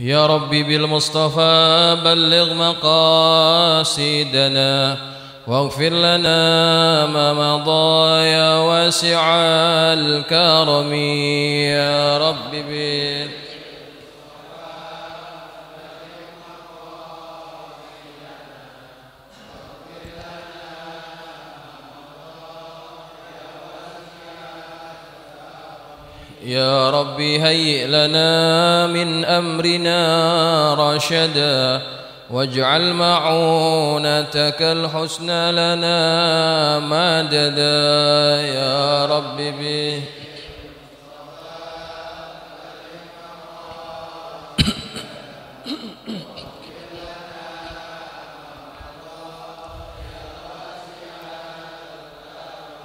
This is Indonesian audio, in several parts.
يا ربي بالمصطفى بلغ مقاصدنا واغفر لنا ما مضى يا واسع الكرم. يا ربي يا ربي هيئ لنا من أمرنا رشدا واجعل معونتك الحسنى لنا مددا. يا ربي به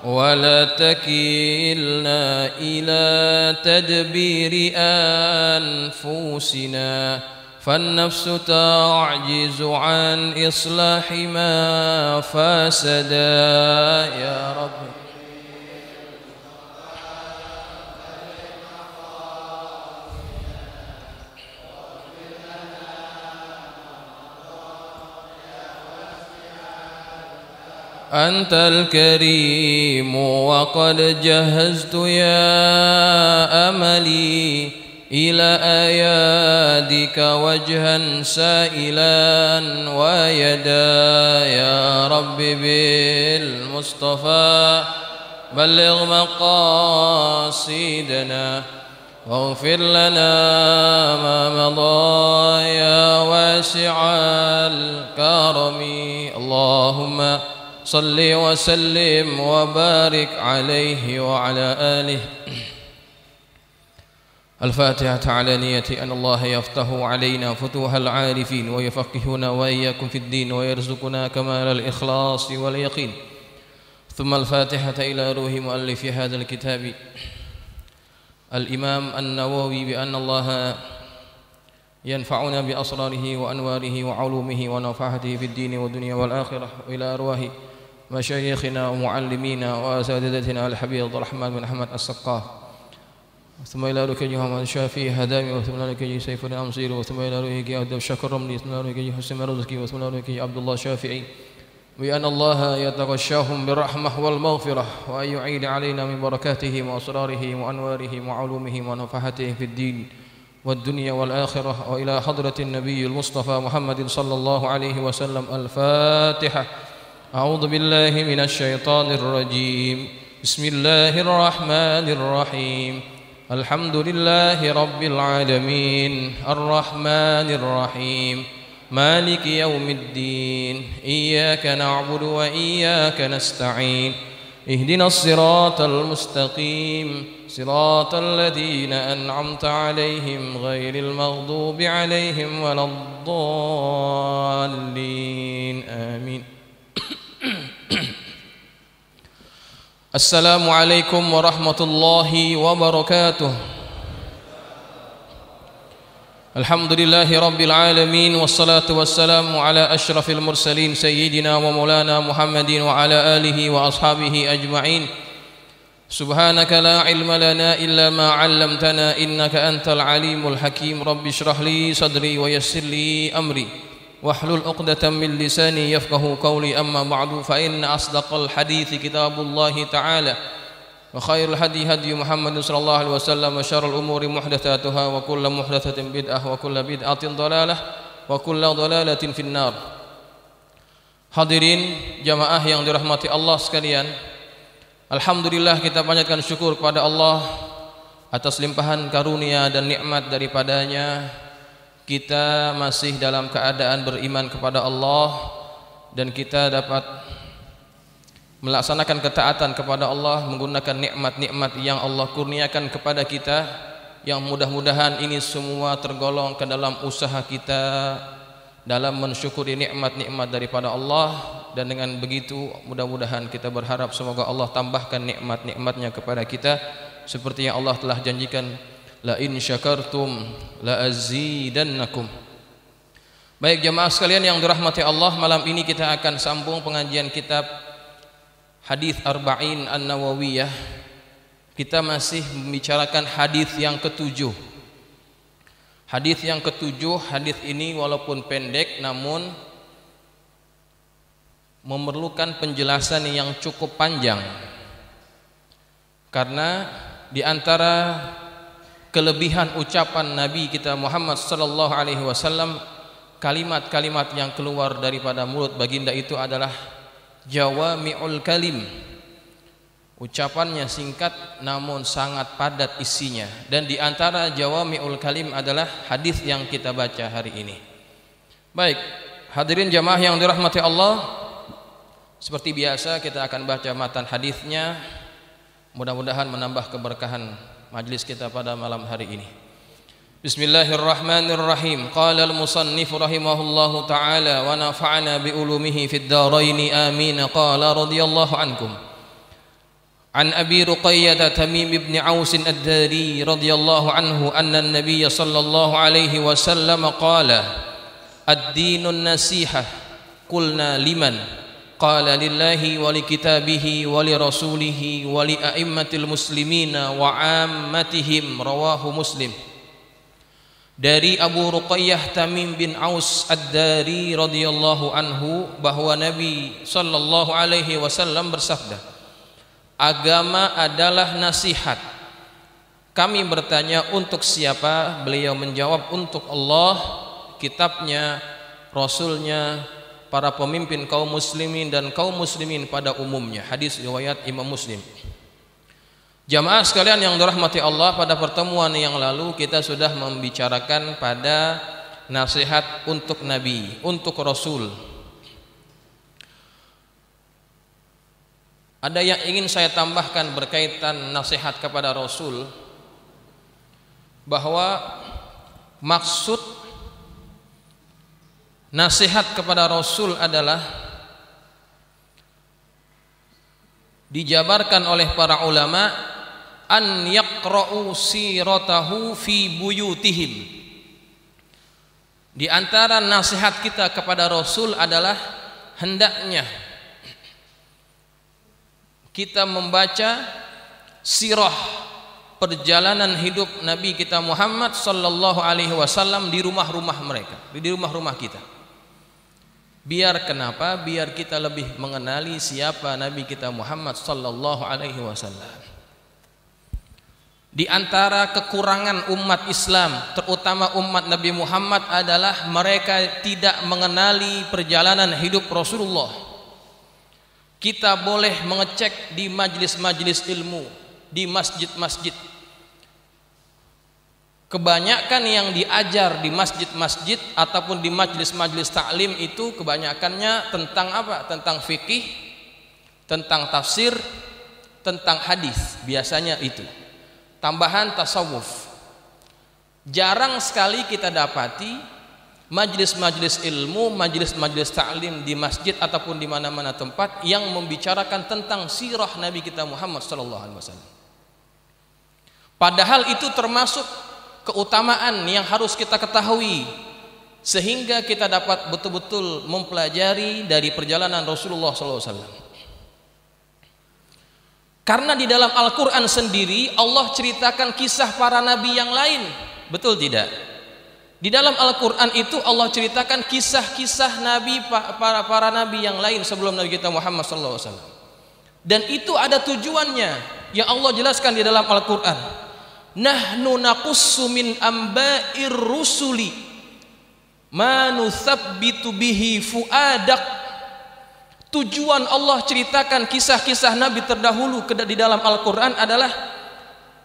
ولا تكلنا إلى تدبير أنفسنا فالنفس تعجز عن إصلاح ما فسدا. يا رب أنت الكريم وقد جهزت يا أملي إلى أيادك وجها سائلا ويدا. يا رب بالمصطفى بلغ مقاصدنا واغفر لنا ما مضى يا واسع الكرم. اللهم صل وسلم وبارك عليه وعلى آله. الفاتحة على نية أن الله يفتح علينا فتوح العارفين ويفقهنا وإياكم في الدين ويرزقنا كمال الإخلاص واليقين. ثم الفاتحة إلى روح مؤلف هذا الكتاب الإمام النووي بأن الله ينفعنا بأسراره وأنواره وعلومه ونفعته في الدين والدنيا والآخرة. وإلى أرواح مشايخنا ومعلمينا وأساتذتنا الحبيب عبد الرحمن بن أحمد السقاف، ثم إلى روح محمد الشافعي هدامي، وثم إلى روح سيف الأمصير، وثم إلى روح عبد الشكر الرملي، ثم إلى روح حسين الرزقي، وثم إلى روح عبد الله الشافعي، بأن الله يتغشاهم بالرحمة والمغفرة وأن يعيد علينا من بركاته وأسراره وأنواره وعلومه ونفحته في الدين والدنيا والآخرة. وإلى حضرة النبي المصطفى محمد صلى الله عليه وسلم. الفاتحة. أعوذ بالله من الشيطان الرجيم. بسم الله الرحمن الرحيم. الحمد لله رب العالمين الرحمن الرحيم مالك يوم الدين إياك نعبد وإياك نستعين اهدنا الصراط المستقيم صراط الذين أنعمت عليهم غير المغضوب عليهم ولا الضالين آمين. السلام عليكم ورحمة الله وبركاته. الحمد لله رب العالمين والصلاة والسلام على أشرف المرسلين سيدنا ومولانا محمد وعلى آله وأصحابه أجمعين. سبحانك لا علم لنا إلا ما علمتنا إنك أنت العليم الحكيم. رب اشرح لي صدري ويسر لي أمري واحلل عقدة من لساني يفقه قولي. أما بعد فإن أصدق الحديث كتاب الله تعالى وخير الهدي هدي محمد صلى الله عليه وسلم وشر الأمور محدثاتها وكل محدثة بدعة وكل بدعة ضلالة وكل ضلالة في النار. Hadirin jamaah yang dirahmati Allah sekalian, alhamdulillah kita panjatkan syukur kepada Allah atas limpahan karunia dan nikmat daripadanya. Kita masih dalam keadaan beriman kepada Allah dan kita dapat melaksanakan ketaatan kepada Allah menggunakan nikmat-nikmat yang Allah kurniakan kepada kita, yang mudah-mudahan ini semua tergolong ke dalam usaha kita dalam mensyukuri nikmat-nikmat daripada Allah. Dan dengan begitu mudah-mudahan kita berharap semoga Allah tambahkan nikmat-nikmatnya kepada kita seperti yang Allah telah janjikan, la in syakartum la azidannakum. Baik jemaah sekalian yang dirahmati Allah, malam ini kita akan sambung pengajian kitab Hadis Arba'in An-Nawawiyah. Kita masih membicarakan hadis yang ketujuh. Hadis yang ketujuh, hadis ini walaupun pendek namun memerlukan penjelasan yang cukup panjang, karena di antara kelebihan ucapan Nabi kita Muhammad sallallahu alaihi wasallam, kalimat-kalimat yang keluar daripada mulut baginda itu adalah jawami'ul kalim. Ucapannya singkat namun sangat padat isinya, dan di antara jawami'ul kalim adalah hadis yang kita baca hari ini. Baik, hadirin jamaah yang dirahmati Allah, seperti biasa kita akan baca matan hadisnya. Mudah-mudahan menambah keberkahan majlis kita pada malam hari ini. Bismillahirrahmanirrahim. Qala al-musannif rahimahullahu ta'ala wa nafa'ana bi ulumihi fid dharain amin. Qala radhiyallahu ankum an Abi Ruqayyah Tamim ibn Aus ad-Dari radhiyallahu anhu anna an-nabiy sallallahu alaihi wasallam qala ad-dinun nasihah. Qulna liman? Qala lillahi wa li kitabihi wa li rasulihi wa li a'immatil muslimina wa 'ammatihim. Rawahu Muslim. Dari Abu Ruqayyah Tamim bin Aus ad-Dari radhiyallahu anhu bahwa Nabi sallallahu alaihi wasallam bersabda, agama adalah nasihat. Kami bertanya, untuk siapa? Beliau menjawab, untuk Allah, kitabnya, rasulnya, para pemimpin kaum muslimin dan kaum muslimin pada umumnya. Hadis riwayat Imam Muslim. Jamaah sekalian yang dirahmati Allah, pada pertemuan yang lalu kita sudah membicarakan pada nasihat untuk Nabi, untuk Rasul. Ada yang ingin saya tambahkan berkaitan nasihat kepada Rasul, bahwa maksud nasihat kepada Rasul adalah dijabarkan oleh para ulama an yaqra'u siratahu fi buyutihim. Di antara nasihat kita kepada Rasul adalah hendaknya kita membaca sirah perjalanan hidup Nabi kita Muhammad sallallahu alaihi wasallam di rumah-rumah mereka, di rumah-rumah kita. Biar kenapa? Biar kita lebih mengenali siapa Nabi kita Muhammad sallallahu alaihi wasallam. Di antara kekurangan umat Islam, terutama umat Nabi Muhammad, adalah mereka tidak mengenali perjalanan hidup Rasulullah. Kita boleh mengecek di majlis-majlis ilmu, di masjid-masjid. Kebanyakan yang diajar di masjid-masjid ataupun di majlis-majlis taklim itu kebanyakannya tentang apa? Tentang fikih, tentang tafsir, tentang hadis, biasanya itu. Tambahan tasawuf. Jarang sekali kita dapati majlis-majlis ilmu, majlis-majlis taklim di masjid ataupun di mana-mana tempat yang membicarakan tentang sirah Nabi kita Muhammad sallallahu alaihi wasallam. Padahal itu termasuk keutamaan yang harus kita ketahui, sehingga kita dapat betul-betul mempelajari dari perjalanan Rasulullah SAW. Karena di dalam Al-Quran sendiri Allah ceritakan kisah para nabi yang lain, betul tidak? Di dalam Al-Quran itu Allah ceritakan kisah-kisah nabi, para nabi yang lain sebelum Nabi kita Muhammad SAW. Dan itu ada tujuannya yang Allah jelaskan di dalam Al-Quran. Nahnu naqussu min amba'ir rusuli ma nuthabbitu bihi fuadak. Tujuan Allah ceritakan kisah-kisah Nabi terdahulu di dalam Al-Quran adalah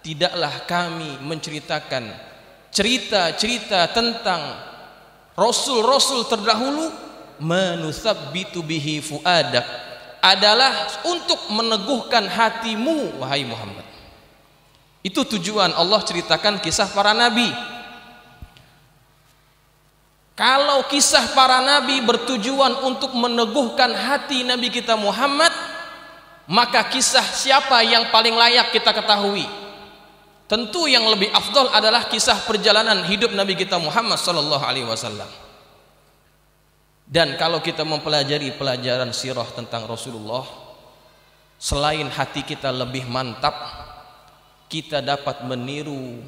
tidaklah kami menceritakan cerita-cerita tentang Rasul-Rasul terdahulu manuthabbitu bihi fuadak, adalah untuk meneguhkan hatimu wahai Muhammad. Itu tujuan Allah ceritakan kisah para Nabi. Kalau kisah para nabi bertujuan untuk meneguhkan hati Nabi kita Muhammad, maka kisah siapa yang paling layak kita ketahui? Tentu yang lebih afdal adalah kisah perjalanan hidup Nabi kita Muhammad sallallahu alaihi wasallam. Dan kalau kita mempelajari pelajaran sirah tentang Rasulullah, selain hati kita lebih mantap, kita dapat meniru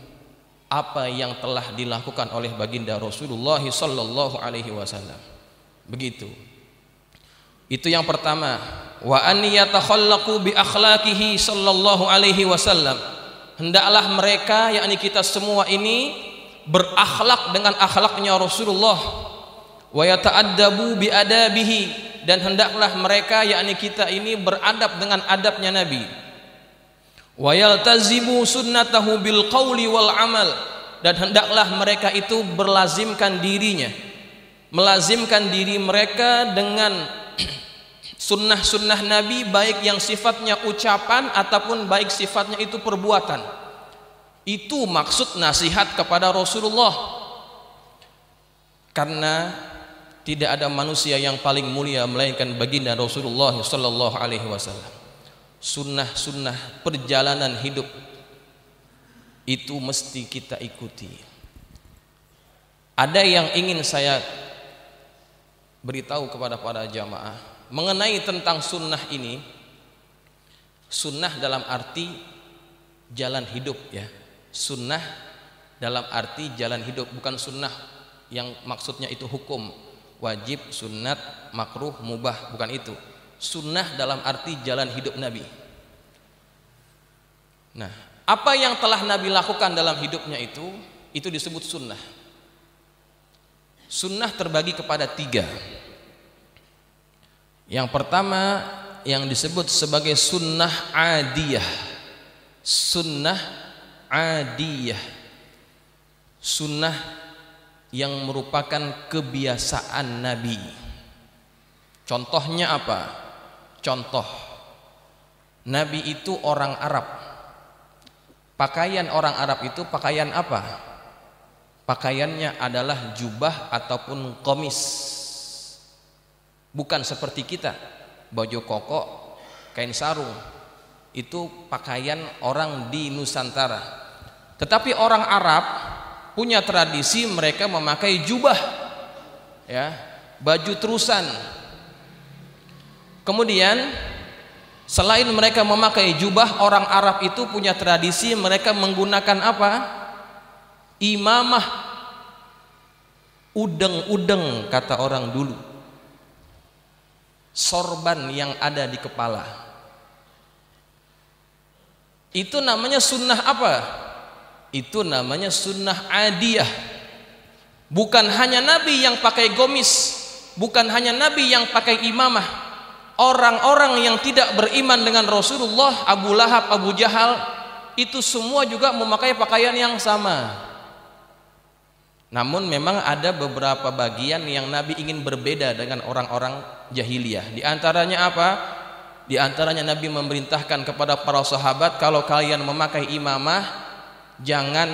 apa yang telah dilakukan oleh baginda Rasulullah sallallahu alaihi wasallam. Begitu. Itu yang pertama. Wa an yatakhallaqu bi akhlaqihi sallallahu alaihi wasallam. Hendaklah mereka, yakni kita semua ini, berakhlak dengan akhlaknya Rasulullah. Wa yata'addabu bi adabihi, dan hendaklah mereka, yakni kita ini, beradab dengan adabnya Nabi. Wa yaltazimu sunnatahu bil qawli wal amal, dan hendaklah mereka itu berlazimkan dirinya, melazimkan diri mereka dengan sunnah-sunnah Nabi, baik yang sifatnya ucapan ataupun baik sifatnya itu perbuatan. Itu maksud nasihat kepada Rasulullah. Karena tidak ada manusia yang paling mulia melainkan baginda Rasulullah sallallahu alaihi wasallam. Sunnah-sunnah perjalanan hidup itu mesti kita ikuti. Ada yang ingin saya beritahu kepada para jamaah mengenai tentang sunnah ini. Sunnah dalam arti jalan hidup, ya. Sunnah dalam arti jalan hidup, bukan sunnah yang maksudnya itu hukum, wajib, sunnat, makruh, mubah, bukan itu. Sunnah dalam arti jalan hidup Nabi. Nah, apa yang telah Nabi lakukan dalam hidupnya itu disebut sunnah. Sunnah terbagi kepada 3. Yang pertama yang disebut sebagai sunnah adiyah. Sunnah adiyah, sunnah yang merupakan kebiasaan Nabi. Contohnya apa? Contoh, Nabi itu orang Arab. Pakaian orang Arab itu pakaian apa? Pakaiannya adalah jubah ataupun qamis. Bukan seperti kita, baju koko, kain sarung. Itu pakaian orang di Nusantara. Tetapi orang Arab punya tradisi mereka memakai jubah, ya, baju terusan. Kemudian selain mereka memakai jubah, orang Arab itu punya tradisi mereka menggunakan apa? Imamah, udeng-udeng kata orang dulu. Sorban yang ada di kepala. Itu namanya sunnah apa? Itu namanya sunnah adiyah. Bukan hanya Nabi yang pakai gomis, bukan hanya Nabi yang pakai imamah. Orang-orang yang tidak beriman dengan Rasulullah, Abu Lahab, Abu Jahal, itu semua juga memakai pakaian yang sama. Namun memang ada beberapa bagian yang Nabi ingin berbeda dengan orang-orang jahiliyah. Di antaranya apa? Di antaranya Nabi memerintahkan kepada para sahabat, kalau kalian memakai imamah, jangan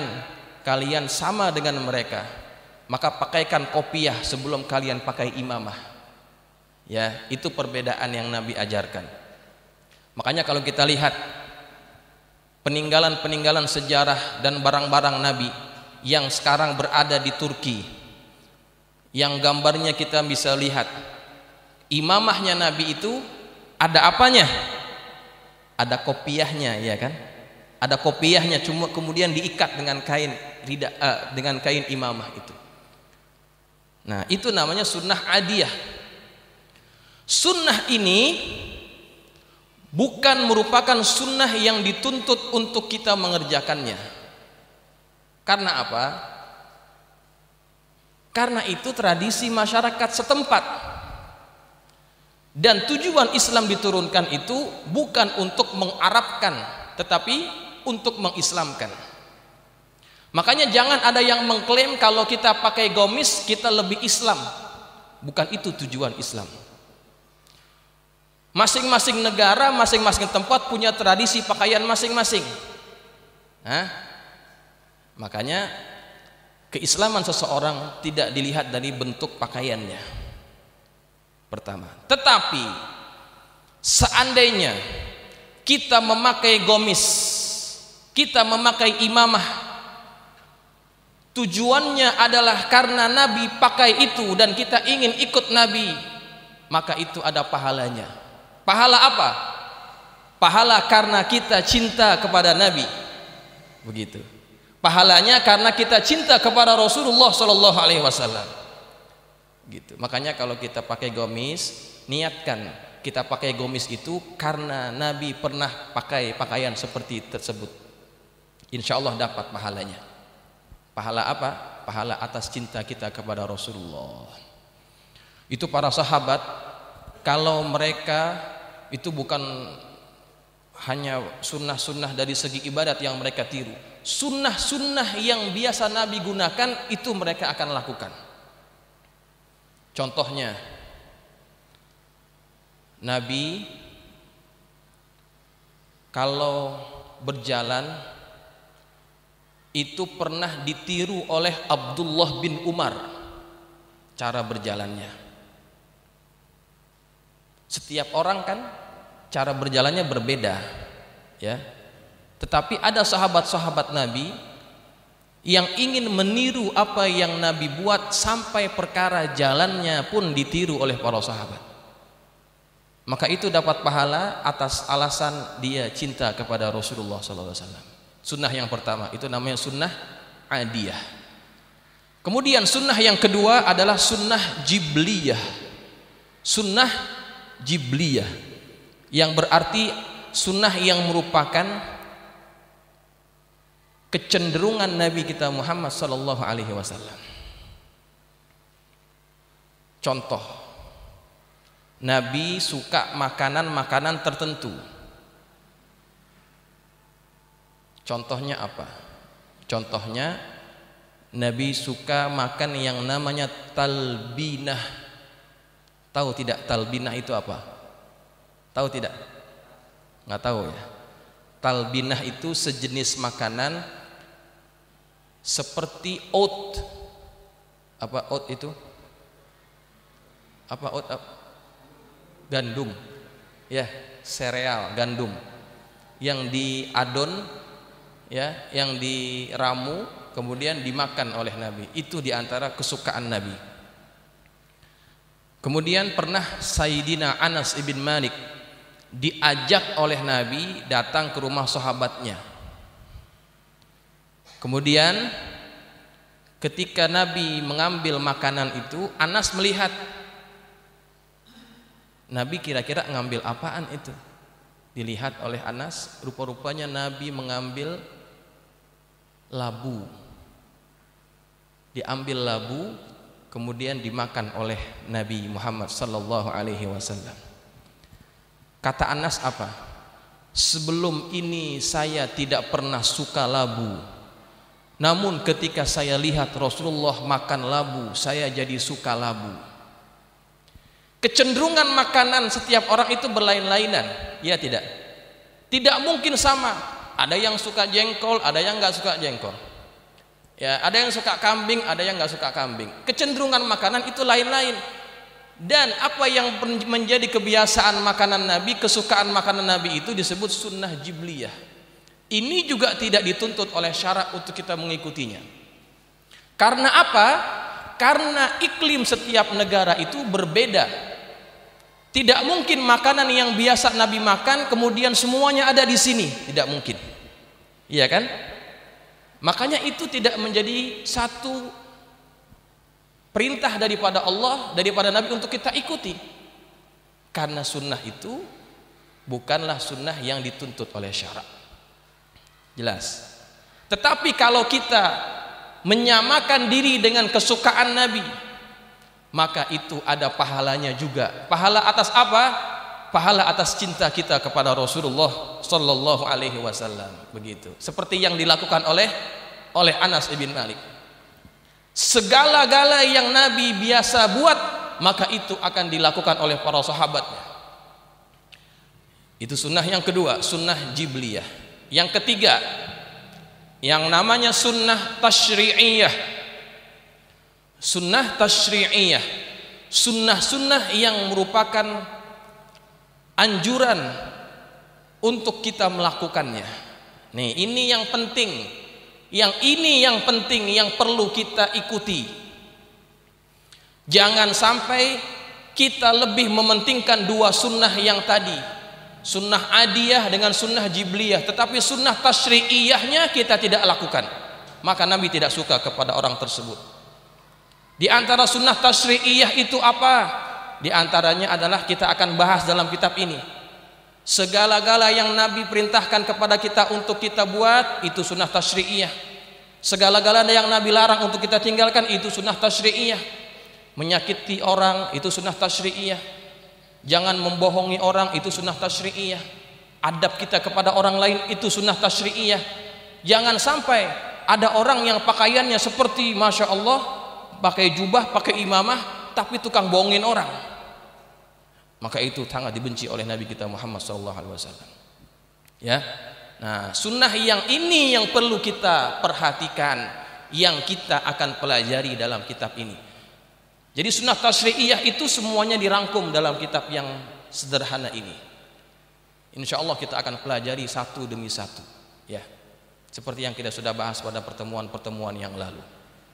kalian sama dengan mereka. Maka pakaikan kopiah sebelum kalian pakai imamah. Ya, itu perbedaan yang Nabi ajarkan. Makanya kalau kita lihat peninggalan-peninggalan sejarah dan barang-barang Nabi yang sekarang berada di Turki, yang gambarnya kita bisa lihat, imamahnya Nabi itu ada apanya? Ada kopiahnya, ya kan? Ada kopiahnya, cuma kemudian diikat dengan kain dengan kain imamah itu. Nah, itu namanya sunnah adiyah. Sunnah ini bukan merupakan sunnah yang dituntut untuk kita mengerjakannya. Karena apa? Karena itu tradisi masyarakat setempat. Dan tujuan Islam diturunkan itu bukan untuk mengarabkan, tetapi untuk mengislamkan. Makanya jangan ada yang mengklaim kalau kita pakai gomis kita lebih Islam. Bukan itu tujuan Islam. Masing-masing negara, masing-masing tempat punya tradisi pakaian masing-masing. Makanya keislaman seseorang tidak dilihat dari bentuk pakaiannya, pertama. Tetapi seandainya kita memakai gomis, kita memakai imamah, tujuannya adalah karena Nabi pakai itu dan kita ingin ikut Nabi, maka itu ada pahalanya. Pahala apa? Pahala karena kita cinta kepada Nabi. Begitu. Pahalanya karena kita cinta kepada Rasulullah Sallallahu Alaihi Wasallam. Gitu. Makanya kalau kita pakai gamis, niatkan kita pakai gamis itu karena Nabi pernah pakai pakaian seperti tersebut. Insya Allah dapat pahalanya. Pahala apa? Pahala atas cinta kita kepada Rasulullah. Itu para sahabat, kalau mereka itu bukan hanya sunnah-sunnah dari segi ibadat yang mereka tiru, sunnah-sunnah yang biasa Nabi gunakan itu mereka akan lakukan. Contohnya, Nabi kalau berjalan itu pernah ditiru oleh Abdullah bin Umar cara berjalannya. Setiap orang kan cara berjalannya berbeda, ya. Tetapi ada sahabat-sahabat Nabi yang ingin meniru apa yang Nabi buat sampai perkara jalannya pun ditiru oleh para sahabat. Maka itu dapat pahala atas alasan dia cinta kepada Rasulullah SAW. Sunnah yang pertama itu namanya sunnah adiyah. Kemudian sunnah yang kedua adalah sunnah jibliyah. Sunnah jibliyah yang berarti sunnah yang merupakan kecenderungan Nabi kita Muhammad sallallahu alaihi wasallam. Contoh, Nabi suka makanan-makanan tertentu. Contohnya apa? Contohnya Nabi suka makan yang namanya talbinah. Tahu tidak talbinah itu apa? Tahu tidak? Nggak tahu ya. Talbinah itu sejenis makanan seperti oat. Apa oat itu? Apa oat? Gandum. Ya, sereal gandum yang diadon, ya, yang diramu kemudian dimakan oleh Nabi. Itu diantara kesukaan Nabi. Kemudian pernah Sayyidina Anas ibn Malik diajak oleh Nabi datang ke rumah sahabatnya. Kemudian ketika Nabi mengambil makanan itu, Anas melihat Nabi kira-kira ngambil apaan itu. Dilihat oleh Anas, rupa-rupanya Nabi mengambil labu. Diambil labu kemudian dimakan oleh Nabi Muhammad sallallahu alaihi wasallam. Kata Anas apa? Sebelum ini saya tidak pernah suka labu. Namun ketika saya lihat Rasulullah makan labu, saya jadi suka labu. Kecenderungan makanan setiap orang itu berlain-lainan, ya tidak? Tidak mungkin sama. Ada yang suka jengkol, ada yang nggak suka jengkol. Ya, ada yang suka kambing, ada yang nggak suka kambing. Kecenderungan makanan itu lain-lain. Dan apa yang menjadi kebiasaan makanan Nabi, kesukaan makanan Nabi itu disebut sunnah jibliyah. Ini juga tidak dituntut oleh syarak untuk kita mengikutinya. Karena apa? Karena iklim setiap negara itu berbeda. Tidak mungkin makanan yang biasa Nabi makan kemudian semuanya ada di sini, tidak mungkin. Iya kan? Makanya itu tidak menjadi satu perintah daripada Allah, daripada Nabi untuk kita ikuti. Karena sunnah itu bukanlah sunnah yang dituntut oleh syarak. Jelas. Tetapi kalau kita menyamakan diri dengan kesukaan Nabi, maka itu ada pahalanya juga. Pahala atas apa? Pahala atas cinta kita kepada Rasulullah sallallahu alaihi wasallam. Begitu. Seperti yang dilakukan oleh Anas ibn Malik. Segala-gala yang Nabi biasa buat, maka itu akan dilakukan oleh para sahabatnya. Itu sunnah yang kedua, sunnah jibliyah. Yang ketiga, yang namanya sunnah tasyri'iyah. Sunnah tasyri'iyah, sunnah-sunnah yang merupakan anjuran untuk kita melakukannya. Nih, ini yang penting. Yang penting yang perlu kita ikuti. Jangan sampai kita lebih mementingkan dua sunnah yang tadi, sunnah adiyah dengan sunnah jibliyah, tetapi sunnah tasyri'iyahnya kita tidak lakukan. maka Nabi tidak suka kepada orang tersebut. Di antara sunnah tasyri'iyah itu apa? Di antaranya adalah kita akan bahas dalam kitab ini. Segala-gala yang Nabi perintahkan kepada kita untuk kita buat, itu sunnah tasyri'iyah. Segala-gala yang Nabi larang untuk kita tinggalkan, itu sunnah tasyri'iyah. Menyakiti orang, itu sunnah tasyri'iyah. Jangan membohongi orang, itu sunnah tasyri'iyah. Adab kita kepada orang lain, itu sunnah tasyri'iyah. Jangan sampai ada orang yang pakaiannya seperti Masya Allah, pakai jubah, pakai imamah, tapi tukang bohongin orang. Maka itu sangat dibenci oleh Nabi kita Muhammad SAW. Ya, nah sunnah yang ini yang perlu kita perhatikan, yang kita akan pelajari dalam kitab ini. Jadi sunnah tasyri'iyah itu semuanya dirangkum dalam kitab yang sederhana ini. Insya Allah kita akan pelajari satu demi satu, ya, seperti yang kita sudah bahas pada pertemuan-pertemuan yang lalu.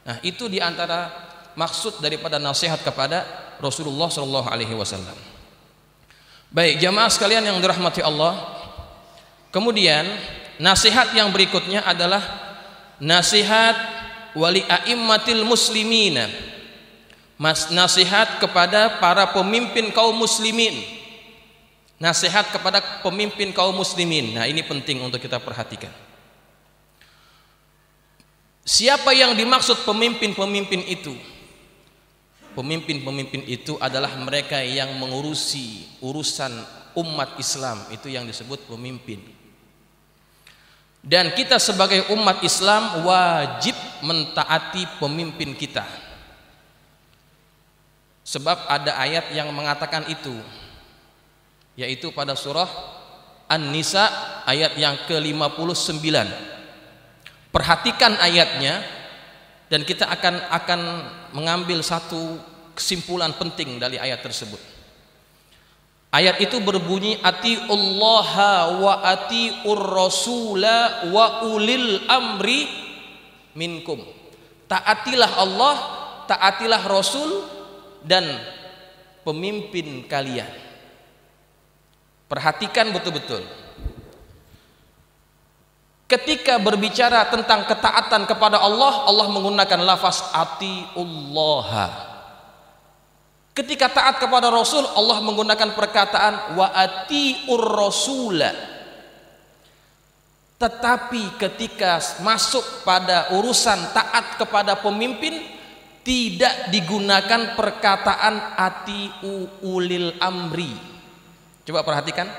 Nah, itu diantara maksud daripada nasihat kepada Rasulullah SAW. Baik, jamaah sekalian yang dirahmati Allah. Kemudian nasihat yang berikutnya adalah nasihat wali a'immatil muslimina, nasihat kepada para pemimpin kaum muslimin. Nasihat kepada pemimpin kaum muslimin. Nah, ini penting untuk kita perhatikan. Siapa yang dimaksud pemimpin-pemimpin itu? Pemimpin-pemimpin itu adalah mereka yang mengurusi urusan umat Islam, itu yang disebut pemimpin. Dan kita sebagai umat Islam wajib mentaati pemimpin kita. Sebab ada ayat yang mengatakan itu, yaitu pada surah An-Nisa ayat yang ke-59. Perhatikan ayatnya dan kita akan mengambil satu kesimpulan penting dari ayat tersebut. Ayat itu berbunyi atiullaha wa atiur rasula wa ulil amri minkum. Taatilah Allah, taatilah Rasul dan pemimpin kalian. Perhatikan betul-betul. Ketika berbicara tentang ketaatan kepada Allah, Allah menggunakan lafaz atiullaha. Ketika taat kepada Rasul, Allah menggunakan perkataan wa atiur rasula. Tetapi ketika masuk pada urusan taat kepada pemimpin, tidak digunakan perkataan atiu ulil amri. Coba perhatikan,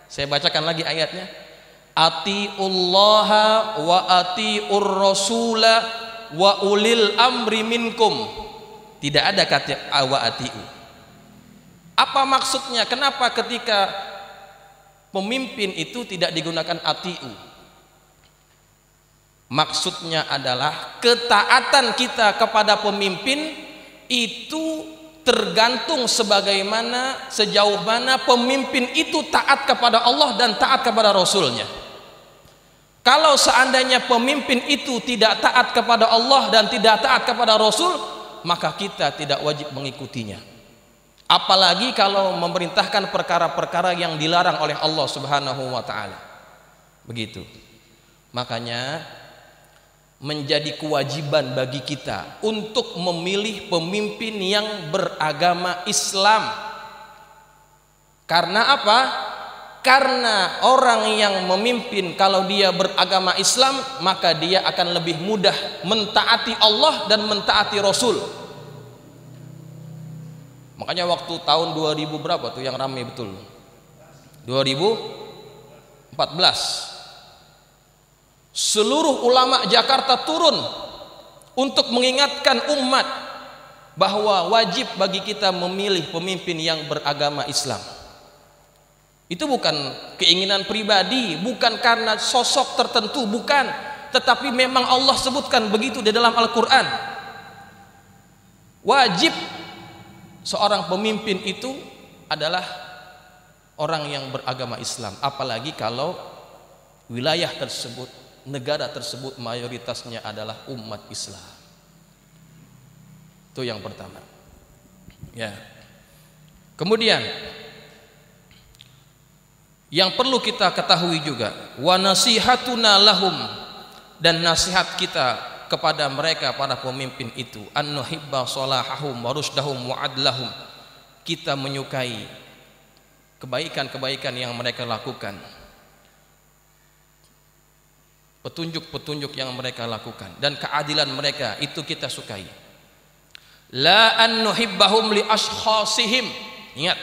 saya bacakan lagi ayatnya. Atiullaha wa atiur rasula wa ulil amri minkum. Tidak ada kata wa atiu. Apa maksudnya? Kenapa ketika pemimpin itu tidak digunakan atiu? Maksudnya adalah ketaatan kita kepada pemimpin itu tergantung sebagaimana sejauh mana pemimpin itu taat kepada Allah dan taat kepada Rasulnya. Kalau seandainya pemimpin itu tidak taat kepada Allah dan tidak taat kepada Rasul, maka kita tidak wajib mengikutinya. Apalagi kalau memerintahkan perkara-perkara yang dilarang oleh Allah Subhanahu wa taala. Begitu. Makanya menjadi kewajiban bagi kita untuk memilih pemimpin yang beragama Islam. Karena apa? Karena orang yang memimpin kalau dia beragama Islam, maka dia akan lebih mudah mentaati Allah dan mentaati Rasul. Makanya waktu tahun 2000 berapa tuh yang ramai betul? 2014. Seluruh ulama Jakarta turun untuk mengingatkan umat bahwa wajib bagi kita memilih pemimpin yang beragama Islam. Itu bukan keinginan pribadi, bukan karena sosok tertentu, bukan, tetapi memang Allah sebutkan begitu di dalam Al-Quran. Wajib seorang pemimpin itu adalah orang yang beragama Islam, apalagi kalau wilayah tersebut, negara tersebut mayoritasnya adalah umat Islam. Itu yang pertama. Ya. Kemudian yang perlu kita ketahui juga, wa nasihatuna lahum, dan nasihat kita kepada mereka para pemimpin itu, an nuhibba salahahum wa rushdahum wa adlahum, kita menyukai kebaikan-kebaikan yang mereka lakukan, petunjuk-petunjuk yang mereka lakukan, dan keadilan mereka itu kita sukai. La an nuhibbahum li ashkhasihim. Ingat,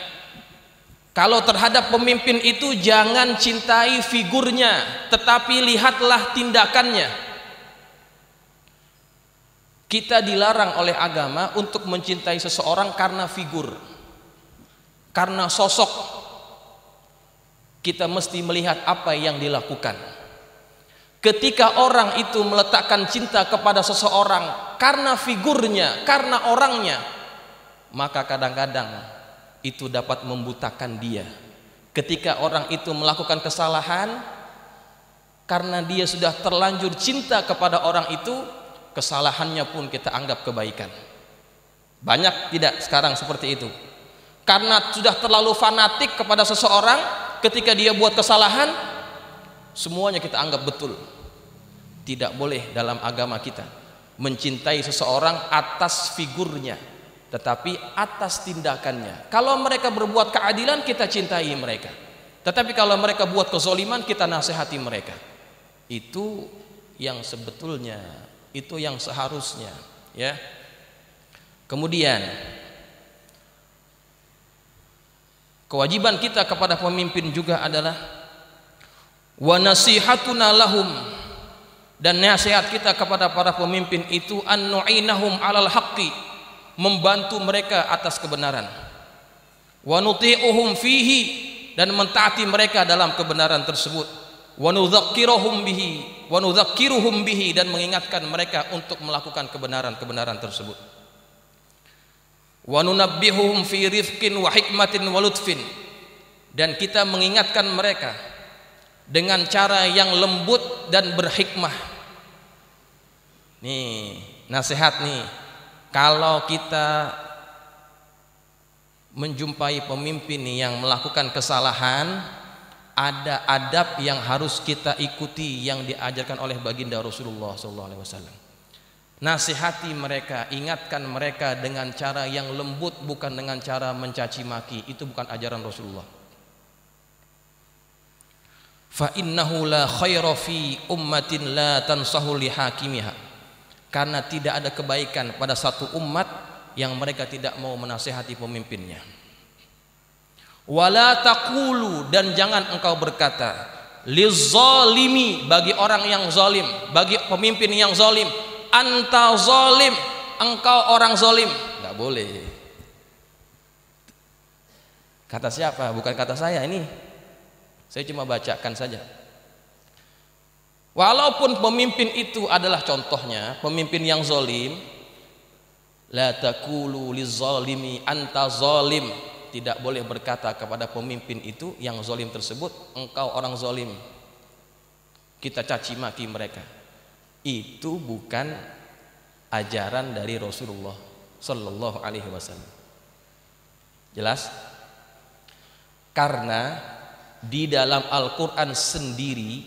kalau terhadap pemimpin itu jangan cintai figurnya, tetapi lihatlah tindakannya. Kita dilarang oleh agama untuk mencintai seseorang karena figur, karena sosok. Kita mesti melihat apa yang dilakukan. Ketika orang itu meletakkan cinta kepada seseorang karena figurnya, karena orangnya, maka kadang-kadang itu dapat membutakan dia. Ketika orang itu melakukan kesalahan karena dia sudah terlanjur cinta kepada orang itu, kesalahannya pun kita anggap kebaikan. Banyak tidak sekarang seperti itu? Karena sudah terlalu fanatik kepada seseorang, ketika dia buat kesalahan, semuanya kita anggap betul. Tidak boleh dalam agama kita mencintai seseorang atas figurnya, tetapi atas tindakannya. Kalau mereka berbuat keadilan, kita cintai mereka. Tetapi kalau mereka buat kezoliman, kita nasihati mereka. Itu yang sebetulnya, itu yang seharusnya, ya. Kemudian kewajiban kita kepada pemimpin juga adalah wa nasihatuna lahum, dan nasihat kita kepada para pemimpin itu an nu'inahum 'alal haqqi, membantu mereka atas kebenaran, wa nuti'uhum fihi, dan mentaati mereka dalam kebenaran tersebut, wa nudzakkiruhum bihi, dan mengingatkan mereka untuk melakukan kebenaran-kebenaran tersebut, wa nunabbihuhum fi rifqin wa hikmatin wa lutfin, dan kita mengingatkan mereka dengan cara yang lembut dan berhikmah. Nih nasihat nih, kalau kita menjumpai pemimpin yang melakukan kesalahan, ada adab yang harus kita ikuti yang diajarkan oleh baginda Rasulullah SAW. Nasihati mereka, ingatkan mereka dengan cara yang lembut, bukan dengan cara mencaci maki. Itu bukan ajaran Rasulullah. Fa innahu la khaira fi ummatin la tansahu li hakimiha, karena tidak ada kebaikan pada satu umat yang mereka tidak mau menasihati pemimpinnya. Wala taqulu, dan jangan engkau berkata lizzalimi, bagi orang yang zalim, bagi pemimpin yang zalim, anta zalim, engkau orang zalim. Enggak boleh. Kata siapa? Bukan kata saya ini. Saya cuma bacakan saja. Walaupun pemimpin itu adalah contohnya pemimpin yang zalim, la taqulu lizzalimi anta zalim, tidak boleh berkata kepada pemimpin itu yang zalim tersebut, engkau orang zalim. Kita caci maki mereka. Itu bukan ajaran dari Rasulullah Sallallahu Alaihi Wasallam. Jelas? Karena di dalam Al-Quran sendiri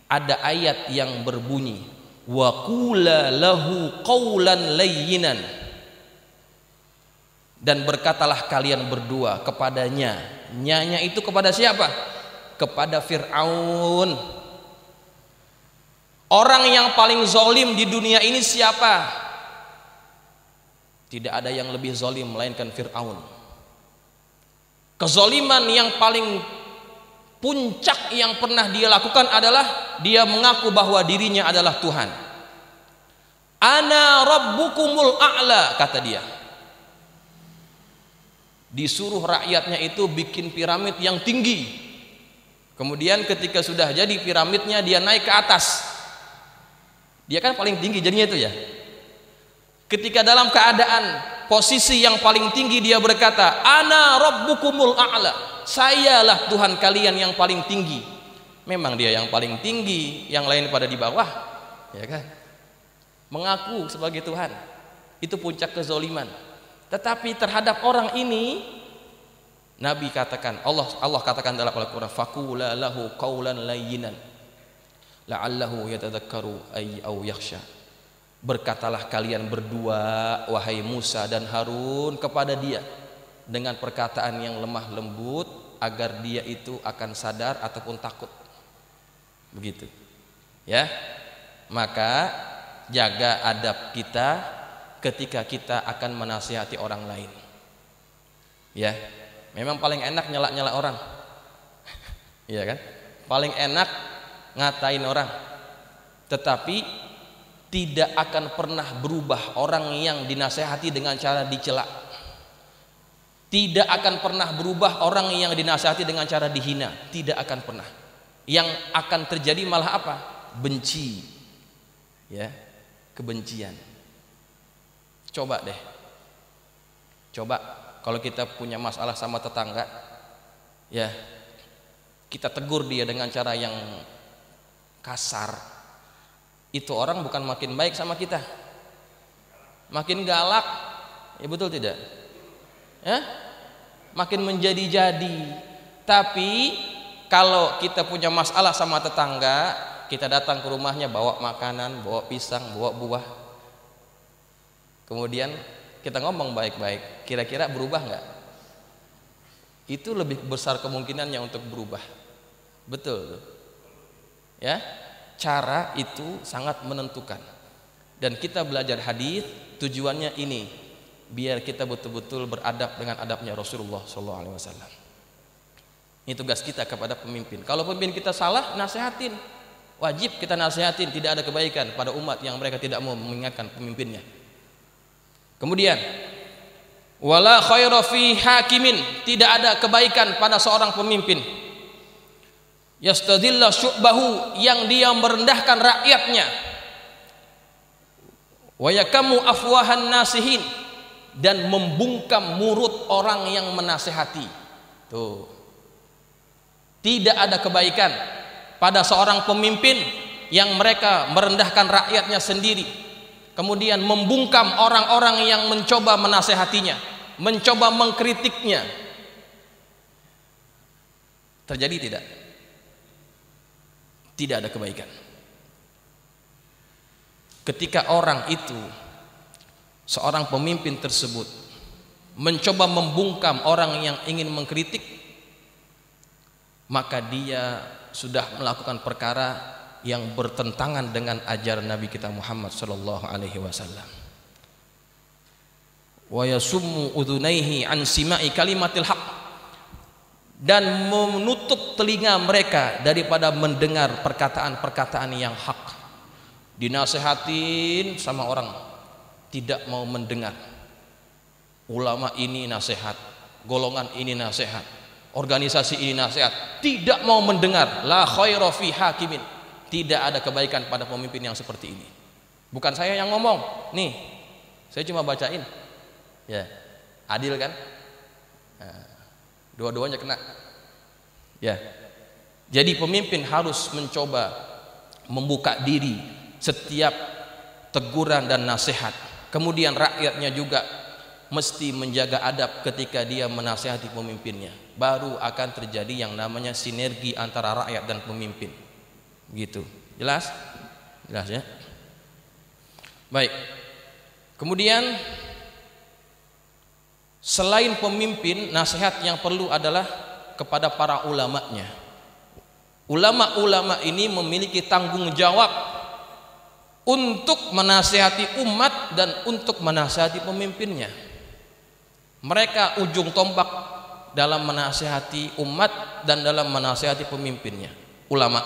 ada ayat yang berbunyi wa qula lahu qawlan layyinan, dan berkatalah kalian berdua kepadanya. Nyanya itu kepada siapa? Kepada Fir'aun. Orang yang paling zalim di dunia ini siapa? Tidak ada yang lebih zalim melainkan Fir'aun. Kezaliman yang paling puncak yang pernah dia lakukan adalah dia mengaku bahwa dirinya adalah Tuhan. Ana rabbukumul a'la, kata dia. Disuruh rakyatnya itu bikin piramid yang tinggi. Kemudian ketika sudah jadi piramidnya, dia naik ke atas. Dia kan paling tinggi jadinya itu ya. Ketika dalam keadaan posisi yang paling tinggi, dia berkata, ana rabbukumul a'la, sayalah Tuhan kalian yang paling tinggi. Memang dia yang paling tinggi, yang lain pada di bawah, ya kan? Mengaku sebagai Tuhan, itu puncak kezaliman. Tetapi terhadap orang ini, Nabi katakan, Allah katakan dalam Al-Quran, faqula lahu qawlan layyinan la'allahu yatadzakkaru ay aw yakhsha. Berkatalah kalian berdua, wahai Musa dan Harun, kepada dia dengan perkataan yang lemah lembut, agar dia itu akan sadar ataupun takut. Begitu. Ya. Maka jaga adab kita ketika kita akan menasihati orang lain. Ya. Memang paling enak nyela-nyela orang. Iya kan? Paling enak ngatain orang. Tetapi tidak akan pernah berubah orang yang dinasehati dengan cara dicela. Tidak akan pernah berubah orang yang dinasehati dengan cara dihina. Tidak akan pernah. Yang akan terjadi malah apa? Benci. Ya, kebencian. Coba deh. Coba kalau kita punya masalah sama tetangga, ya, kita tegur dia dengan cara yang kasar. Itu orang bukan makin baik sama kita, makin galak, ya betul tidak? Ya, makin menjadi-jadi. Tapi kalau kita punya masalah sama tetangga, kita datang ke rumahnya bawa makanan, bawa pisang, bawa buah, kemudian kita ngomong baik-baik, kira-kira berubah nggak? Itu lebih besar kemungkinannya untuk berubah. Betul, ya. Cara itu sangat menentukan. Dan kita belajar hadis tujuannya ini, biar kita betul-betul beradab dengan adabnya Rasulullah SAW. Ini tugas kita kepada pemimpin. Kalau pemimpin kita salah, nasihatin. Wajib kita nasihatin. Tidak ada kebaikan pada umat yang mereka tidak mau mengingatkan pemimpinnya. Kemudian, wala khaira fi hakimin, tidak ada kebaikan pada seorang pemimpin yastadilla syu'bahu, yang dia merendahkan rakyatnya, wa yakamu afwahan nasihin, dan membungkam mulut orang yang menasehati. Tuh, tidak ada kebaikan pada seorang pemimpin yang mereka merendahkan rakyatnya sendiri, kemudian membungkam orang-orang yang mencoba menasehatinya, mencoba mengkritiknya. Terjadi tidak? Tidak ada kebaikan. Ketika orang itu, seorang pemimpin tersebut, mencoba membungkam orang yang ingin mengkritik, maka dia sudah melakukan perkara yang bertentangan dengan ajaran Nabi kita Muhammad sallallahu alaihi wasallam. Wa yasummu udhunaihi an sima'i kalimatil haqq, dan menutup telinga mereka daripada mendengar perkataan-perkataan yang hak. Dinasehatin sama orang, tidak mau mendengar. Ulama ini nasihat, golongan ini nasihat, organisasi ini nasihat, tidak mau mendengar. La khaira fi hakimin, tidak ada kebaikan pada pemimpin yang seperti ini. Bukan saya yang ngomong, nih saya cuma bacain. Ya, adil kan? Nah, dua-duanya kena. Ya. Jadi pemimpin harus mencoba membuka diri setiap teguran dan nasihat. Kemudian rakyatnya juga mesti menjaga adab ketika dia menasihati pemimpinnya. Baru akan terjadi yang namanya sinergi antara rakyat dan pemimpin. Gitu. Jelas? Jelas ya? Baik. Kemudian selain pemimpin, nasihat yang perlu adalah kepada para ulamanya. Ulama-ulama ini memiliki tanggung jawab untuk menasihati umat dan untuk menasihati pemimpinnya. Mereka ujung tombak dalam menasihati umat dan dalam menasihati pemimpinnya, ulama.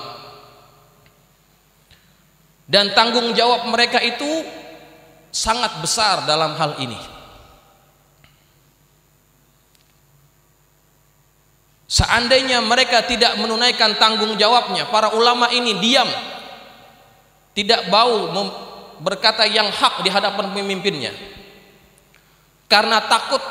Dan tanggung jawab mereka itu sangat besar dalam hal ini. Seandainya mereka tidak menunaikan tanggung jawabnya, para ulama ini diam, tidak mau berkata yang hak di hadapan pemimpinnya, karena takut,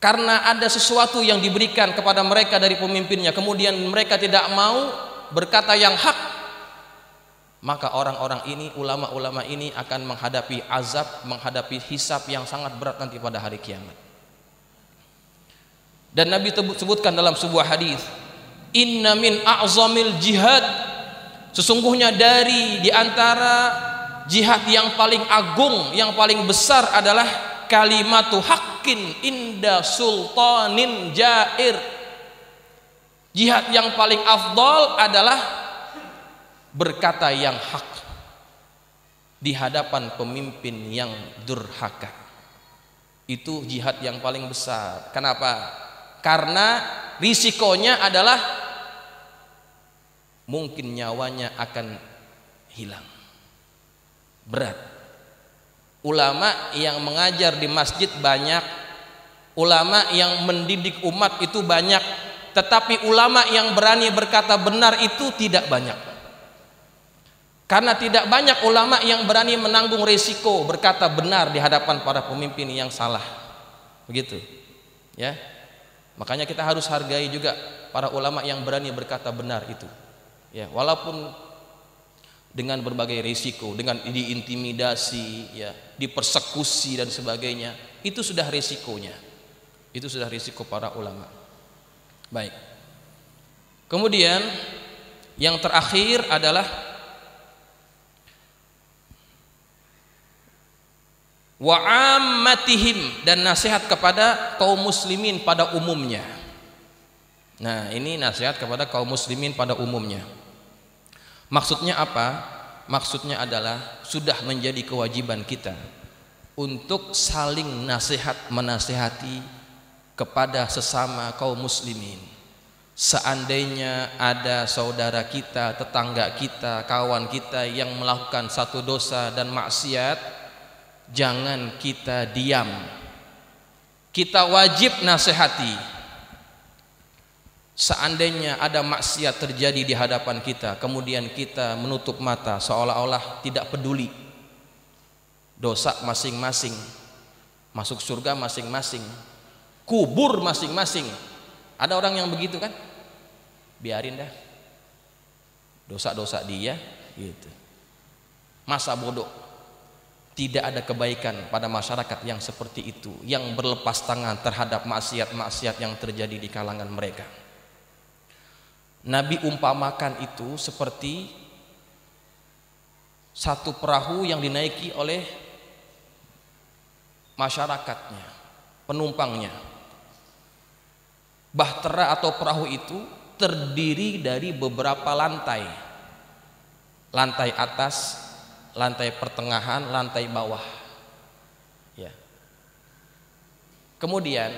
karena ada sesuatu yang diberikan kepada mereka dari pemimpinnya, kemudian mereka tidak mau berkata yang hak, maka orang-orang ini, ulama-ulama ini akan menghadapi azab, menghadapi hisab yang sangat berat nanti pada hari kiamat. Dan Nabi sebutkan dalam sebuah hadis, inna min a'zamil jihad, sesungguhnya dari di antara jihad yang paling agung, yang paling besar adalah kalimatu haqqin inda sultanin jair. Jihad yang paling afdol adalah berkata yang hak di hadapan pemimpin yang durhaka. Itu jihad yang paling besar. Kenapa? Karena risikonya adalah mungkin nyawanya akan hilang. Berat. Ulama yang mengajar di masjid banyak, ulama yang mendidik umat itu banyak, tetapi ulama yang berani berkata benar itu tidak banyak. Karena tidak banyak ulama yang berani menanggung risiko berkata benar di hadapan para pemimpin yang salah. Begitu. Ya. Makanya kita harus hargai juga para ulama yang berani berkata benar itu. Ya, walaupun dengan berbagai risiko, dengan diintimidasi, ya, dipersekusi dan sebagainya, itu sudah risikonya. Itu sudah risiko para ulama. Baik. Kemudian yang terakhir adalah wa'ammatihim, dan nasihat kepada kaum muslimin pada umumnya. Nah, ini nasihat kepada kaum muslimin pada umumnya. Maksudnya apa? Maksudnya adalah sudah menjadi kewajiban kita untuk saling nasihat menasihati kepada sesama kaum muslimin. Seandainya ada saudara kita, tetangga kita, kawan kita yang melakukan satu dosa dan maksiat, jangan kita diam. Kita wajib nasihati. Seandainya ada maksiat terjadi di hadapan kita, kemudian kita menutup mata seolah-olah tidak peduli, dosa masing-masing, masuk surga masing-masing, kubur masing-masing. Ada orang yang begitu kan? Biarin dah, dosa-dosa dia gitu. Masa bodoh. Tidak ada kebaikan pada masyarakat yang seperti itu, yang berlepas tangan terhadap maksiat-maksiat yang terjadi di kalangan mereka. Nabi umpamakan itu seperti satu perahu yang dinaiki oleh masyarakatnya, penumpangnya. Bahtera atau perahu itu terdiri dari beberapa lantai. Lantai atas, lantai pertengahan, lantai bawah. Ya. Kemudian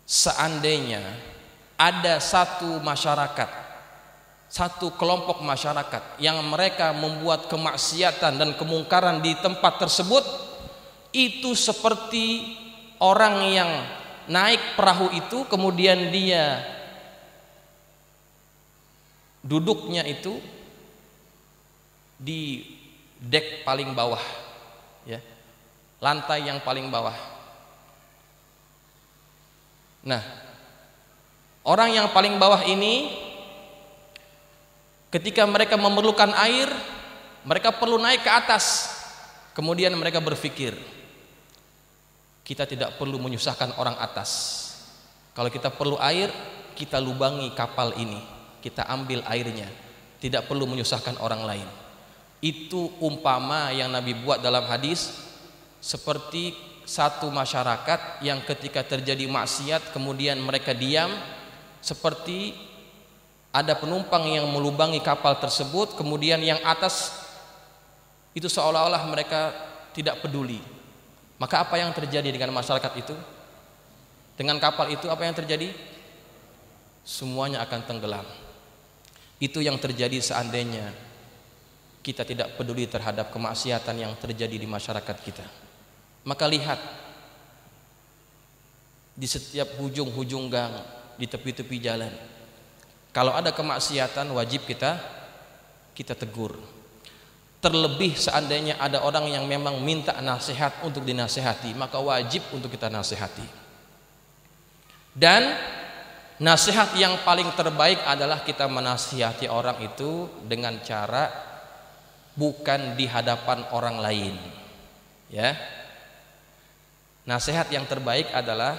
seandainya ada satu masyarakat, satu kelompok masyarakat yang mereka membuat kemaksiatan dan kemungkaran di tempat tersebut, itu seperti orang yang naik perahu itu, kemudian dia duduknya itu di dek paling bawah, ya, lantai yang paling bawah. Nah, orang yang paling bawah ini ketika mereka memerlukan air, mereka perlu naik ke atas. Kemudian mereka berpikir, kita tidak perlu menyusahkan orang atas. Kalau kita perlu air, kita lubangi kapal ini, kita ambil airnya, tidak perlu menyusahkan orang lain. Itu umpama yang Nabi buat dalam hadis, seperti satu masyarakat yang ketika terjadi maksiat kemudian mereka diam, seperti ada penumpang yang melubangi kapal tersebut, kemudian yang atas itu seolah-olah mereka tidak peduli. Maka apa yang terjadi dengan masyarakat itu? Dengan kapal itu apa yang terjadi? Semuanya akan tenggelam. Itu yang terjadi seandainya kita tidak peduli terhadap kemaksiatan yang terjadi di masyarakat kita. Maka lihat, di setiap hujung-hujung gang, di tepi-tepi jalan, kalau ada kemaksiatan wajib kita tegur. Terlebih seandainya ada orang yang memang minta nasihat untuk dinasihati, maka wajib untuk kita nasihati. Dan nasihat yang paling terbaik adalah kita menasihati orang itu dengan cara bukan di hadapan orang lain. Ya. Nasihat yang terbaik adalah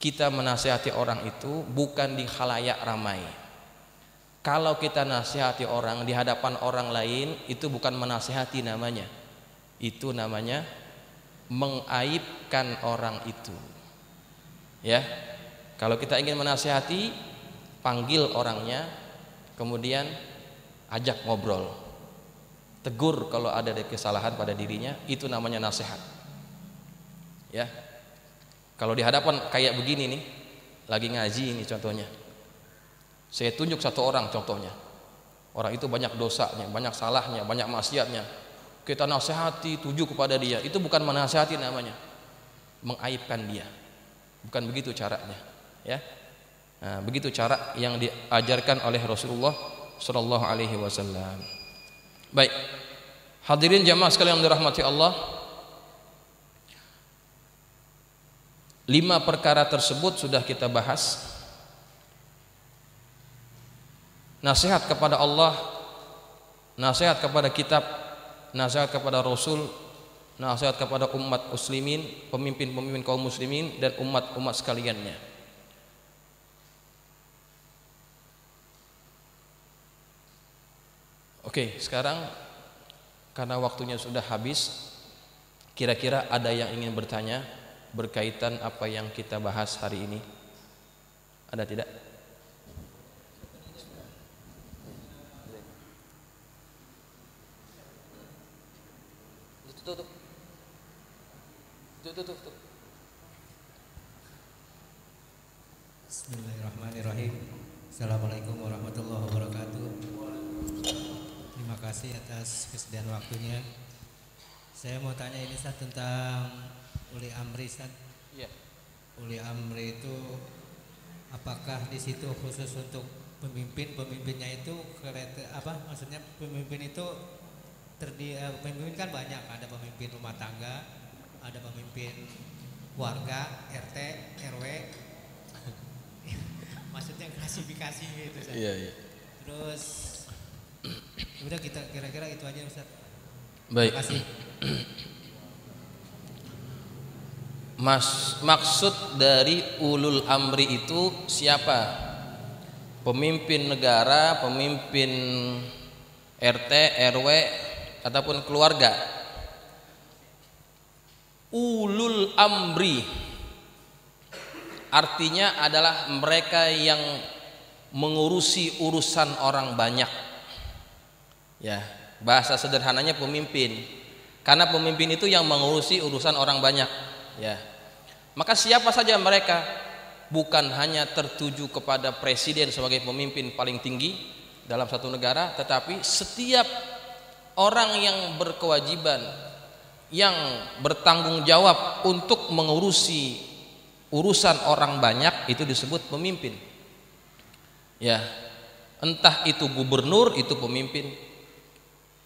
kita menasihati orang itu bukan di khalayak ramai, Kalau kita nasihati orang di hadapan orang lain, itu bukan menasihati namanya. Itu namanya mengaibkan orang itu. Ya. Kalau kita ingin menasihati, panggil orangnya, kemudian ajak ngobrol. Tegur kalau ada kesalahan pada dirinya, itu namanya nasihat. Ya. Kalau di hadapan kayak begini nih, lagi ngaji ini contohnya. Saya tunjuk satu orang contohnya. Orang itu banyak dosanya, banyak salahnya, banyak maksiatnya. Kita nasihati, tuju kepada dia. Itu bukan menasihati namanya. Mengaibkan dia. Bukan begitu caranya, ya. Nah, begitu cara yang diajarkan oleh Rasulullah sallallahu alaihi wasallam. Baik. Hadirin jamaah sekalian yang dirahmati Allah. 5 perkara tersebut sudah kita bahas. Nasihat kepada Allah, nasihat kepada kitab, nasihat kepada Rasul, nasihat kepada umat muslimin, pemimpin-pemimpin kaum muslimin dan umat-umat sekaliannya. Oke, sekarang karena waktunya sudah habis, kira-kira ada yang ingin bertanya berkaitan apa yang kita bahas hari ini? Ada tidak? Tuh. Bismillahirrahmanirrahim. Assalamualaikum warahmatullahi wabarakatuh. Terima kasih atas kesediaan waktunya. Saya mau tanya ini Ustaz tentang uli amri Ustaz. Iya. Uli amri itu apakah di situ khusus untuk pemimpinnya itu maksudnya pemimpin itu pemimpin kan banyak, ada pemimpin rumah tangga, ada pemimpin warga, RT, RW. Maksudnya klasifikasi gitu Ustaz. Iya. Terus udah kita kira-kira itu aja Ustaz. Baik. Terima kasih. Maksud dari ulul amri itu siapa? Pemimpin negara, pemimpin RT, RW ataupun keluarga. Ulul amri artinya adalah mereka yang mengurusi urusan orang banyak. Ya, bahasa sederhananya pemimpin. Karena pemimpin itu yang mengurusi urusan orang banyak. Ya. Maka siapa saja mereka, bukan hanya tertuju kepada presiden sebagai pemimpin paling tinggi dalam satu negara, tetapi setiap orang yang berkewajiban, yang bertanggung jawab untuk mengurusi urusan orang banyak, itu disebut pemimpin. Ya, entah itu gubernur, itu pemimpin.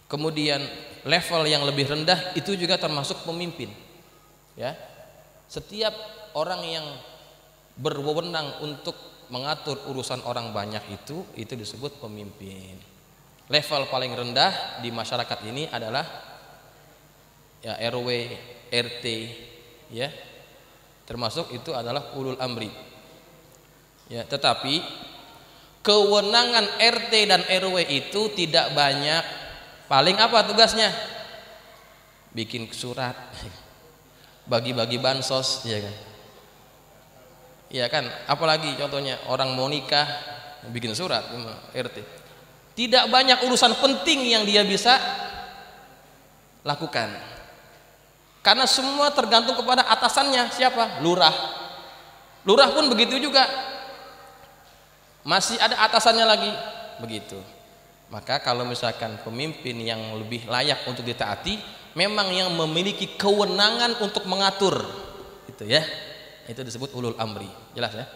Kemudian level yang lebih rendah itu juga termasuk pemimpin. Ya, setiap orang yang berwenang untuk mengatur urusan orang banyak itu disebut pemimpin. Level paling rendah di masyarakat ini adalah ya RW, RT, ya. Termasuk itu adalah ulul amri. Ya, tetapi kewenangan RT dan RW itu tidak banyak. Paling apa tugasnya? Bikin surat, bagi-bagi bansos, ya kan? Ya kan? Apalagi contohnya orang mau nikah, bikin surat RT. Tidak banyak urusan penting yang dia bisa lakukan. Karena semua tergantung kepada atasannya, siapa? Lurah. Lurah pun begitu juga. Masih ada atasannya lagi, begitu. Maka kalau misalkan pemimpin yang lebih layak untuk ditaati, memang yang memiliki kewenangan untuk mengatur, itu ya. Itu disebut ulul amri. Jelas ya?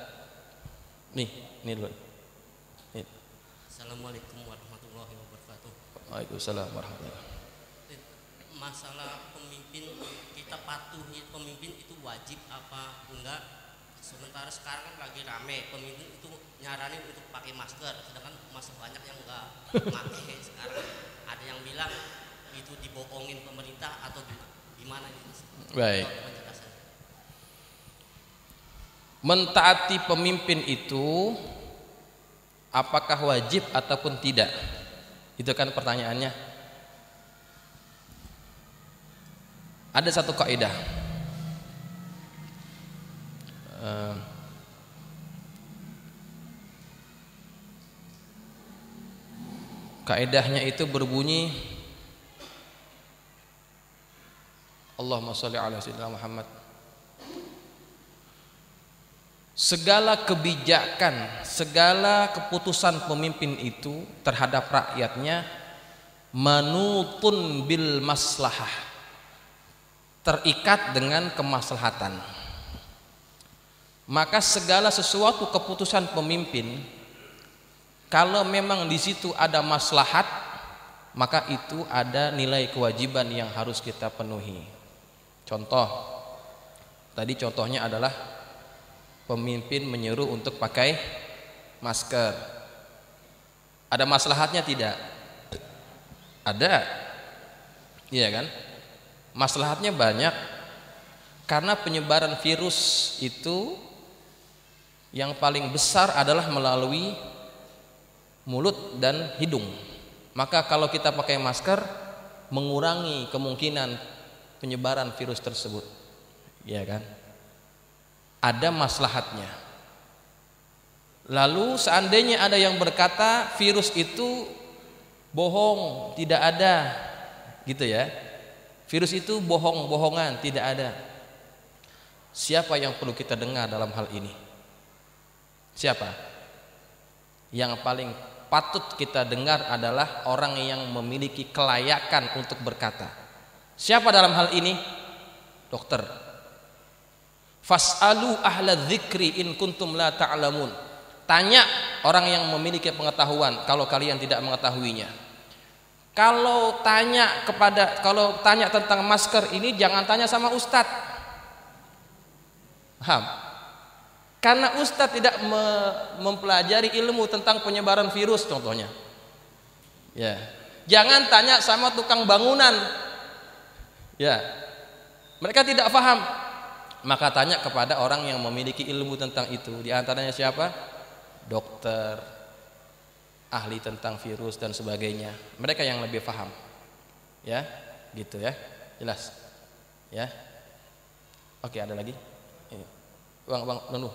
Nih dulu. Nih. Assalamualaikum warahmatullahi wabarakatuh. Waalaikumsalam warahmatullahi wabarakatuh. Masalah pemimpin, kita patuhi pemimpin itu wajib apa enggak? Sementara sekarang kan lagi rame, pemimpin itu nyaranin untuk pakai masker, sedangkan masih banyak yang enggak pakai sekarang. Ada yang bilang itu dibohongin pemerintah atau gimana gitu. Baik. Mentaati pemimpin itu apakah wajib ataupun tidak? Itu kan pertanyaannya. Ada satu kaidah. Kaidahnya itu berbunyi, Allahumma sholli ala sayyidina Muhammad. Segala kebijakan, segala keputusan pemimpin itu terhadap rakyatnya manutun bil maslahah, terikat dengan kemaslahatan. Maka segala sesuatu keputusan pemimpin, kalau memang di situ ada maslahat, maka itu ada nilai kewajiban yang harus kita penuhi. Contoh, tadi contohnya adalah pemimpin menyuruh untuk pakai masker. Ada maslahatnya tidak? Ada. Iya kan? Maslahatnya banyak. Karena penyebaran virus itu yang paling besar adalah melalui mulut dan hidung. Maka kalau kita pakai masker, mengurangi kemungkinan penyebaran virus tersebut. Iya kan? Ada maslahatnya. Lalu seandainya ada yang berkata virus itu bohong, tidak ada, gitu ya. Virus itu bohong-bohongan, tidak ada. Siapa yang perlu kita dengar dalam hal ini? Siapa? Yang paling patut kita dengar adalah orang yang memiliki kelayakan untuk berkata. Siapa dalam hal ini? Dokter. Fas'alu ahla dzikri in kuntum la ta'lamun. Tanya orang yang memiliki pengetahuan kalau kalian tidak mengetahuinya. Kalau tanya tentang masker ini jangan tanya sama ustadz. Paham? Karena ustadz tidak mempelajari ilmu tentang penyebaran virus contohnya. Ya. Jangan tanya sama tukang bangunan. Ya. Mereka tidak paham. Maka tanya kepada orang yang memiliki ilmu tentang itu. Di antaranya siapa? Dokter, ahli tentang virus dan sebagainya. Mereka yang lebih paham. Ya, gitu ya. Jelas. Ya. Oke, ada lagi? Ini. Bang Nuh.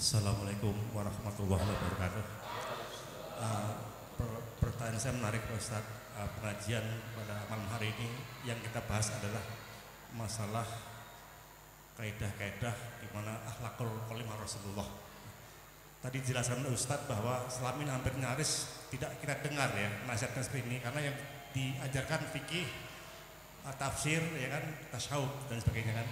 Assalamualaikum warahmatullahi wabarakatuh. Pertanyaan saya menarik Pak Ustaz. Pengajian pada malam hari ini yang kita bahas adalah masalah kaidah-kaidah di mana akhlakul kalimah Rasulullah. Tadi dijelaskan oleh Ustaz bahwa selama ini hampir nyaris tidak kita dengar ya nasihatnya seperti ini, karena yang diajarkan fikih, tafsir, ya kan, tasyahud dan sebagainya kan.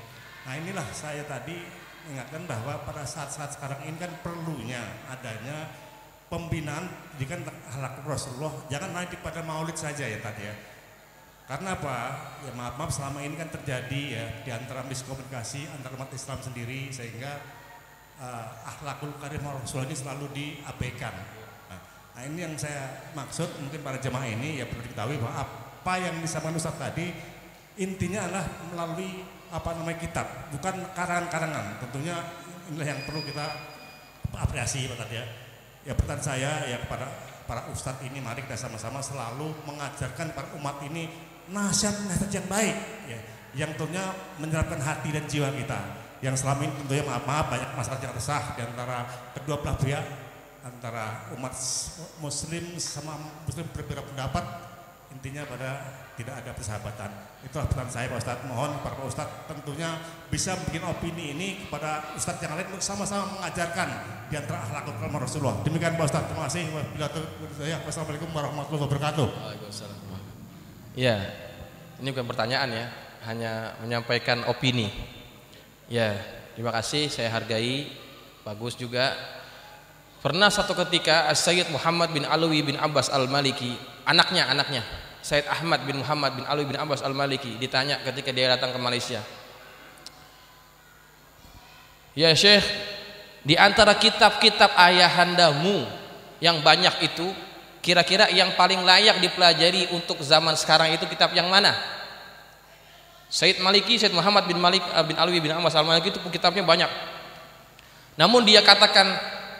Nah inilah saya tadi mengingatkan bahwa pada saat-saat sekarang ini kan perlunya adanya pembinaan pendidikan akhlak Rasulullah, jangan nanti pada maulid saja ya tadi ya. Karena apa? Ya maaf selama ini kan terjadi ya di antara miskomunikasi antara umat Islam sendiri, sehingga akhlakul karimah Rasulullah ini selalu diabaikan. Nah ini yang saya maksud, mungkin para jemaah ini ya perlu diketahui bahwa apa yang disampaikan Ustaz tadi intinya adalah melalui kitab, bukan karangan-karangan. Tentunya inilah yang perlu kita apresiasi Pak tadi ya. Ya pertanyaan saya ya kepada para ustadz ini, mari kita sama-sama selalu mengajarkan para umat ini nasihat-nasihat yang baik ya, yang tentunya menyerapkan hati dan jiwa kita. Yang selama ini tentunya maaf banyak masalah yang resah di antara kedua belah pihak, antara umat muslim sama muslim berbeda pendapat, intinya pada tidak ada persahabatan. Itulah pertanyaan saya Pak Ustadz. Mohon para Pak Ustadz tentunya bisa bikin opini ini kepada Ustadz yang lain untuk sama-sama mengajarkan di antara akhlakul karimah Rasulullah. Demikian Pak Ustadz, terima kasih. Wassalamualaikum warahmatullahi wabarakatuh. Waalaikumsalam. Ya, ini bukan pertanyaan ya, hanya menyampaikan opini. Ya, terima kasih, saya hargai, bagus juga. Pernah satu ketika Sayyid Muhammad bin Alwi bin Abbas Al-Maliki, anaknya Sayyid Ahmad bin Muhammad bin Alwi bin Abbas Al-Maliki ditanya ketika dia datang ke Malaysia, "Ya Syekh, di antara kitab-kitab ayahandamu yang banyak itu, kira-kira yang paling layak dipelajari untuk zaman sekarang itu kitab yang mana?" Said Maliki, Said Muhammad bin Malik bin Alwi bin Amas al-Maliki itu kitabnya banyak. Namun dia katakan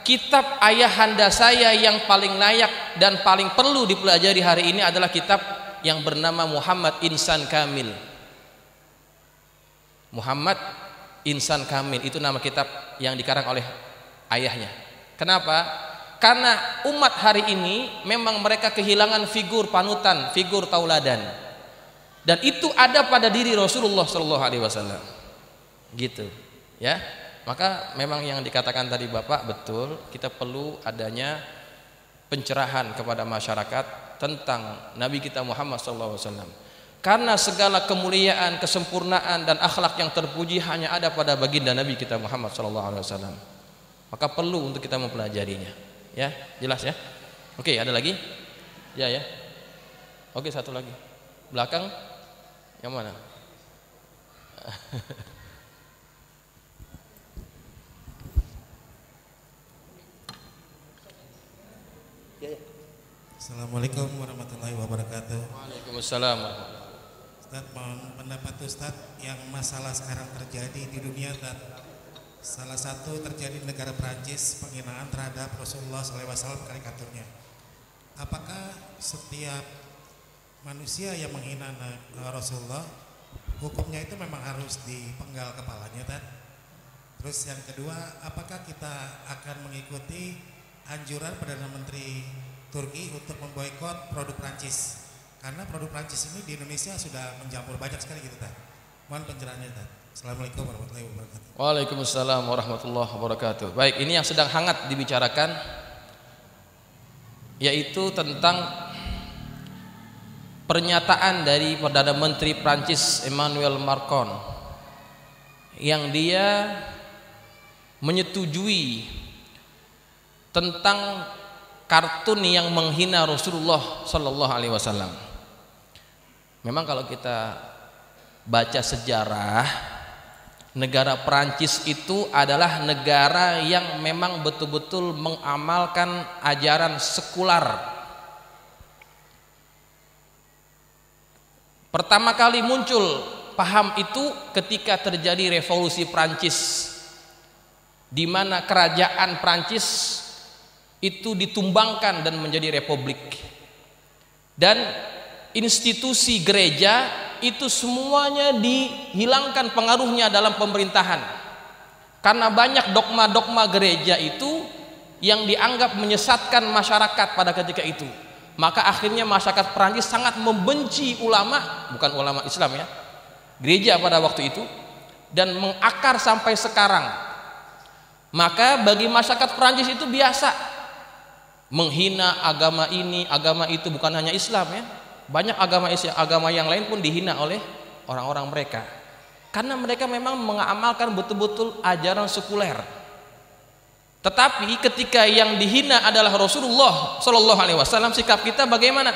kitab ayahanda saya yang paling layak dan paling perlu dipelajari hari ini adalah kitab yang bernama Muhammad Insan Kamil. Muhammad Insan Kamil itu nama kitab yang dikarang oleh ayahnya. Kenapa? Karena umat hari ini memang mereka kehilangan figur panutan, figur tauladan. Dan itu ada pada diri Rasulullah Shallallahu Alaihi Wasallam, gitu, ya. Maka memang yang dikatakan tadi Bapak betul, kita perlu adanya pencerahan kepada masyarakat tentang Nabi kita Muhammad Shallallahu Alaihi Wasallam. Karena segala kemuliaan, kesempurnaan dan akhlak yang terpuji hanya ada pada baginda Nabi kita Muhammad Shallallahu Alaihi Wasallam. Maka perlu untuk kita mempelajarinya, ya, jelas ya. Oke, ada lagi, ya. Oke, satu lagi, belakang. Yang mana? Assalamualaikum warahmatullahi wabarakatuh. Waalaikumsalam. Ustaz, mohon pendapat Ustaz yang masalah sekarang terjadi di dunia, Ustaz. Salah satu terjadi di negara Prancis, penghinaan terhadap Rasulullah SAW, karikaturnya. Apakah setiap manusia yang menghina Rasulullah hukumnya itu memang harus dipenggal kepalanya, Tad? Terus yang kedua, apakah kita akan mengikuti anjuran Perdana Menteri Turki untuk memboikot produk Prancis? Karena produk Prancis ini di Indonesia sudah mencampur banyak sekali gitu, Tad. Mohon pencerahannya, Tad. Assalamualaikum warahmatullahi wabarakatuh. Waalaikumsalam warahmatullahi wabarakatuh. Baik, ini yang sedang hangat dibicarakan, yaitu tentang pernyataan dari Perdana Menteri Prancis Emmanuel Macron yang dia menyetujui tentang kartun yang menghina Rasulullah Sallallahu Alaihi Wasallam. Memang kalau kita baca sejarah, negara Prancis itu adalah negara yang memang betul-betul mengamalkan ajaran sekular. Pertama kali muncul paham itu ketika terjadi revolusi Prancis, di mana kerajaan Prancis itu ditumbangkan dan menjadi republik, dan institusi gereja itu semuanya dihilangkan pengaruhnya dalam pemerintahan, karena banyak dogma-dogma gereja itu yang dianggap menyesatkan masyarakat pada ketika itu. Maka akhirnya masyarakat Prancis sangat membenci ulama, bukan ulama Islam ya, gereja pada waktu itu, dan mengakar sampai sekarang. Maka bagi masyarakat Prancis itu biasa menghina agama ini, agama itu, bukan hanya Islam ya. Banyak agama yang lain pun dihina oleh orang-orang mereka, karena mereka memang mengamalkan betul-betul ajaran sekuler. Tetapi ketika yang dihina adalah Rasulullah Sallallahu Alaihi Wasallam, sikap kita bagaimana?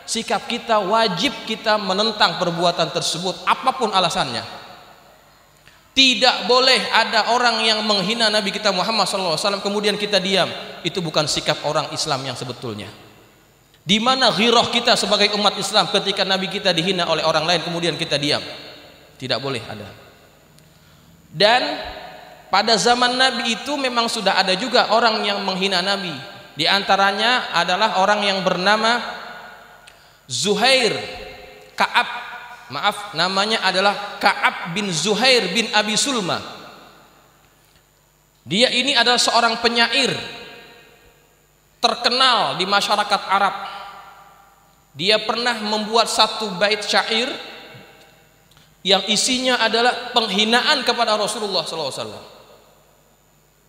Sikap kita wajib kita menentang perbuatan tersebut apapun alasannya. Tidak boleh ada orang yang menghina Nabi kita Muhammad Sallallahu Alaihi Wasallam kemudian kita diam. Itu bukan sikap orang Islam yang sebetulnya. Di mana ghirah kita sebagai umat Islam ketika Nabi kita dihina oleh orang lain kemudian kita diam? Tidak boleh ada. Dan pada zaman Nabi itu memang sudah ada juga orang yang menghina Nabi. Di antaranya adalah orang yang bernama Zuhair Ka'ab. Maaf, namanya adalah Ka'ab bin Zuhair bin Abi Sulma. Dia ini adalah seorang penyair terkenal di masyarakat Arab. Dia pernah membuat satu bait syair yang isinya adalah penghinaan kepada Rasulullah SAW.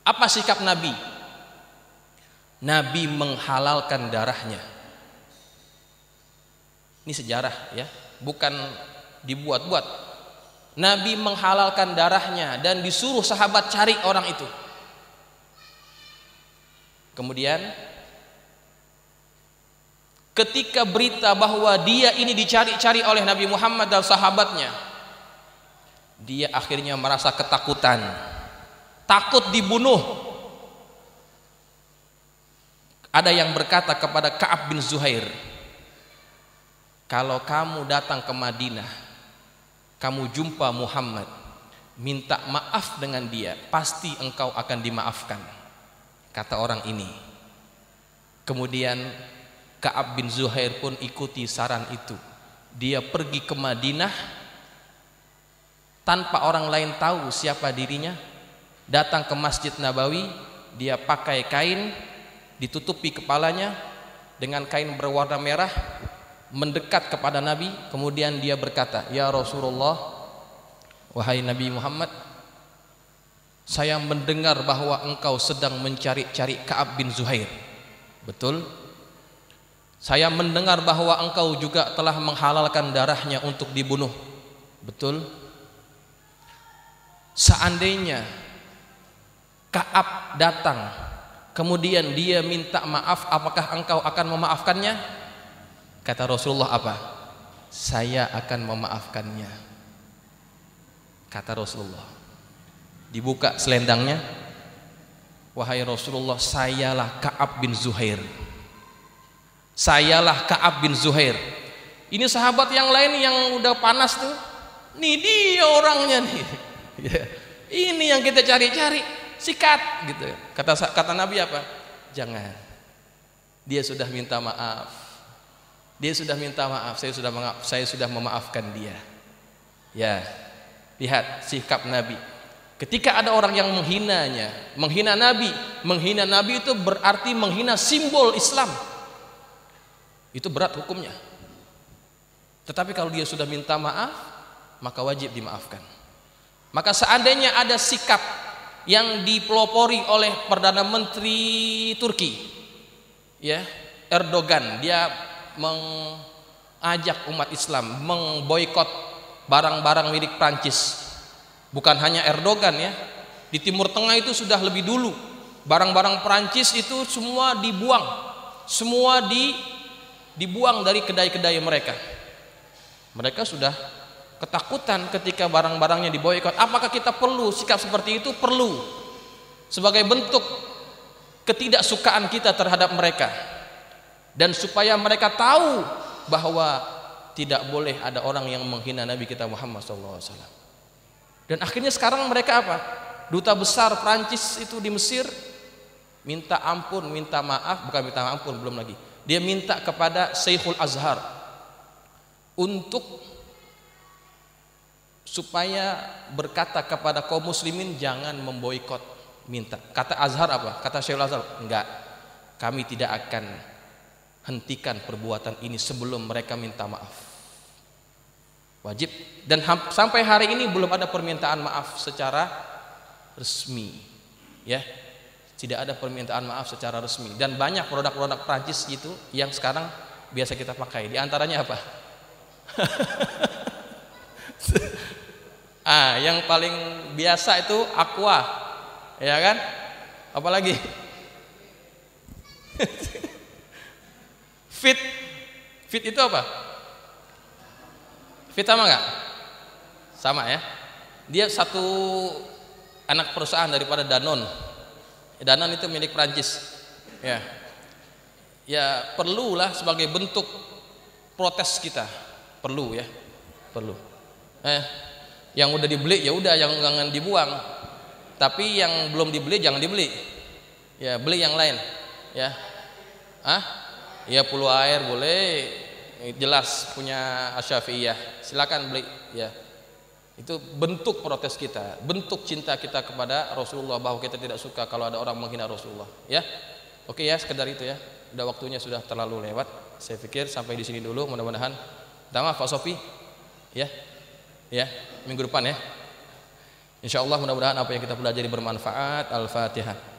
Apa sikap Nabi? Nabi menghalalkan darahnya. Ini sejarah ya, bukan dibuat-buat. Nabi menghalalkan darahnya dan disuruh sahabat cari orang itu. Kemudian ketika berita bahwa dia ini dicari-cari oleh Nabi Muhammad dan sahabatnya, dia akhirnya merasa ketakutan, takut dibunuh. Ada yang berkata kepada Ka'ab bin Zuhair, kalau kamu datang ke Madinah kamu jumpa Muhammad, minta maaf dengan dia, pasti engkau akan dimaafkan, kata orang ini. Kemudian Ka'ab bin Zuhair pun ikuti saran itu. Dia pergi ke Madinah tanpa orang lain tahu siapa dirinya, datang ke Masjid Nabawi, dia pakai kain, ditutupi kepalanya dengan kain berwarna merah, mendekat kepada Nabi, kemudian dia berkata, "Ya Rasulullah, wahai Nabi Muhammad, saya mendengar bahwa engkau sedang mencari-cari Ka'ab bin Zuhair. Betul? Saya mendengar bahwa engkau juga telah menghalalkan darahnya untuk dibunuh. Betul? Seandainya Ka'ab datang, kemudian dia minta maaf, apakah engkau akan memaafkannya?" Kata Rasulullah apa? "Saya akan memaafkannya." Kata Rasulullah. Dibuka selendangnya, "Wahai Rasulullah, sayalah Ka'ab bin Zuhair. Sayalah Ka'ab bin Zuhair." Ini sahabat yang lain yang udah panas tuh, nih dia orangnya nih. Ini yang kita cari-cari, sikat gitu. Kata Nabi apa? Jangan. Dia sudah minta maaf. Dia sudah minta maaf, saya sudah memaafkan dia. Ya, lihat sikap Nabi. Ketika ada orang yang menghinanya, menghina Nabi itu berarti menghina simbol Islam. Itu berat hukumnya. Tetapi kalau dia sudah minta maaf, maka wajib dimaafkan. Maka seandainya ada sikap yang dipelopori oleh Perdana Menteri Turki, ya, Erdogan, dia mengajak umat Islam memboikot barang-barang milik Prancis. Bukan hanya Erdogan ya, di Timur Tengah itu sudah lebih dulu barang-barang Prancis itu semua dibuang, semua dibuang dari kedai-kedai mereka. Mereka sudah ketakutan ketika barang-barangnya diboikot. Apakah kita perlu sikap seperti itu? Perlu, sebagai bentuk ketidaksukaan kita terhadap mereka, dan supaya mereka tahu bahwa tidak boleh ada orang yang menghina Nabi kita Muhammad SAW. Dan akhirnya sekarang mereka apa? Duta besar Prancis itu di Mesir minta ampun, minta maaf, bukan minta ampun, belum lagi. Dia minta kepada Syekhul Azhar untuk supaya berkata kepada kaum muslimin jangan memboikot, minta. Kata Azhar apa? Kata Syekhul Azhar, enggak, kami tidak akan hentikan perbuatan ini sebelum mereka minta maaf. Wajib. Dan sampai hari ini belum ada permintaan maaf secara resmi, ya, tidak ada permintaan maaf secara resmi. Dan banyak produk-produk Prancis itu yang sekarang biasa kita pakai. Di antaranya apa? Yang paling biasa itu Aqua, ya kan? Apalagi Fit itu apa? Fit sama nggak? Sama ya. Dia satu anak perusahaan daripada Danone. Danone itu milik Prancis. Ya perlulah sebagai bentuk protes kita. Perlu ya, perlu. Yang udah dibeli ya udah, yang jangan dibuang. Tapi yang belum dibeli jangan dibeli. Ya beli yang lain. Ya. Ya Pulau Air boleh, jelas punya Asy-Syafi'iyah, silakan beli ya. Itu bentuk protes kita, bentuk cinta kita kepada Rasulullah, bahwa kita tidak suka kalau ada orang menghina Rasulullah ya. Oke ya, sekedar itu ya. Udah waktunya sudah terlalu lewat. Saya pikir sampai di sini dulu, mudah-mudahan. Maaf Pak Sofi ya. Ya, minggu depan ya. Insyaallah mudah-mudahan apa yang kita pelajari bermanfaat. Al-Fatihah.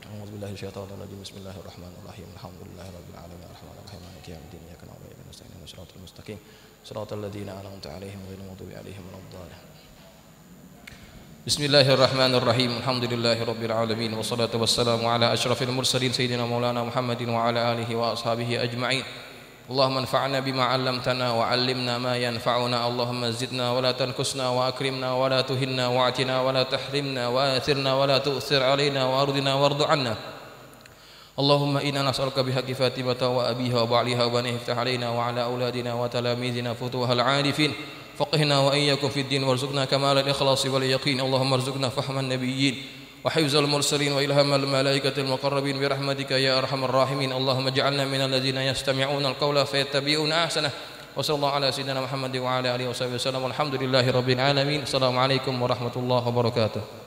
A'udzubillahi minasyaitonir rajim. Bismillahirrahmanirrahim. Alhamdulillahirabbil alamin arrahmanirrahim maliki yaumiddin. Iyyaka na'budu wa iyyaka nasta'in. Ihdinas siratal mustaqim. Siratal ladzina an'amta 'alaihim ghairil maghdubi 'alaihim waladdallin. Bismillahirrahmanirrahim. Alhamdulillahirabbil alamin wassalatu wassalamu ala asyrafil mursalin sayyidina maulana Muhammadin wa ala alihi wa ashabihi ajma'in. Allahumma anfa'na bima 'allamtana wa 'allimna ma yanfa'una. Allahumma zidna wa la tanqusna wa akrimna wa la tuhinna wa atina wa la tahrimna wa athirna wa la tu'thir 'alaina wa ardina wardu 'anna. Allahumma inna nas'aluka bihaqqi Fatimata wa abiha wa ba'liha wa baniha iftah 'alaina wa 'ala auladina wa talamizina futuhal 'arifin فقهنا وإياكم في الدين وارزقنا كمال الإخلاص واليقين اللهم ارزقنا فهم النبيين وحفظ المرسلين وإلهام الملائكة المقربين برحمتك يا أرحم الراحمين اللهم اجعلنا من الذين يستمعون القول فيتبعون أحسنه وصلى الله على سيدنا محمد وعلى آله وصحبه وسلم والحمد لله رب العالمين السلام عليكم ورحمة الله وبركاته.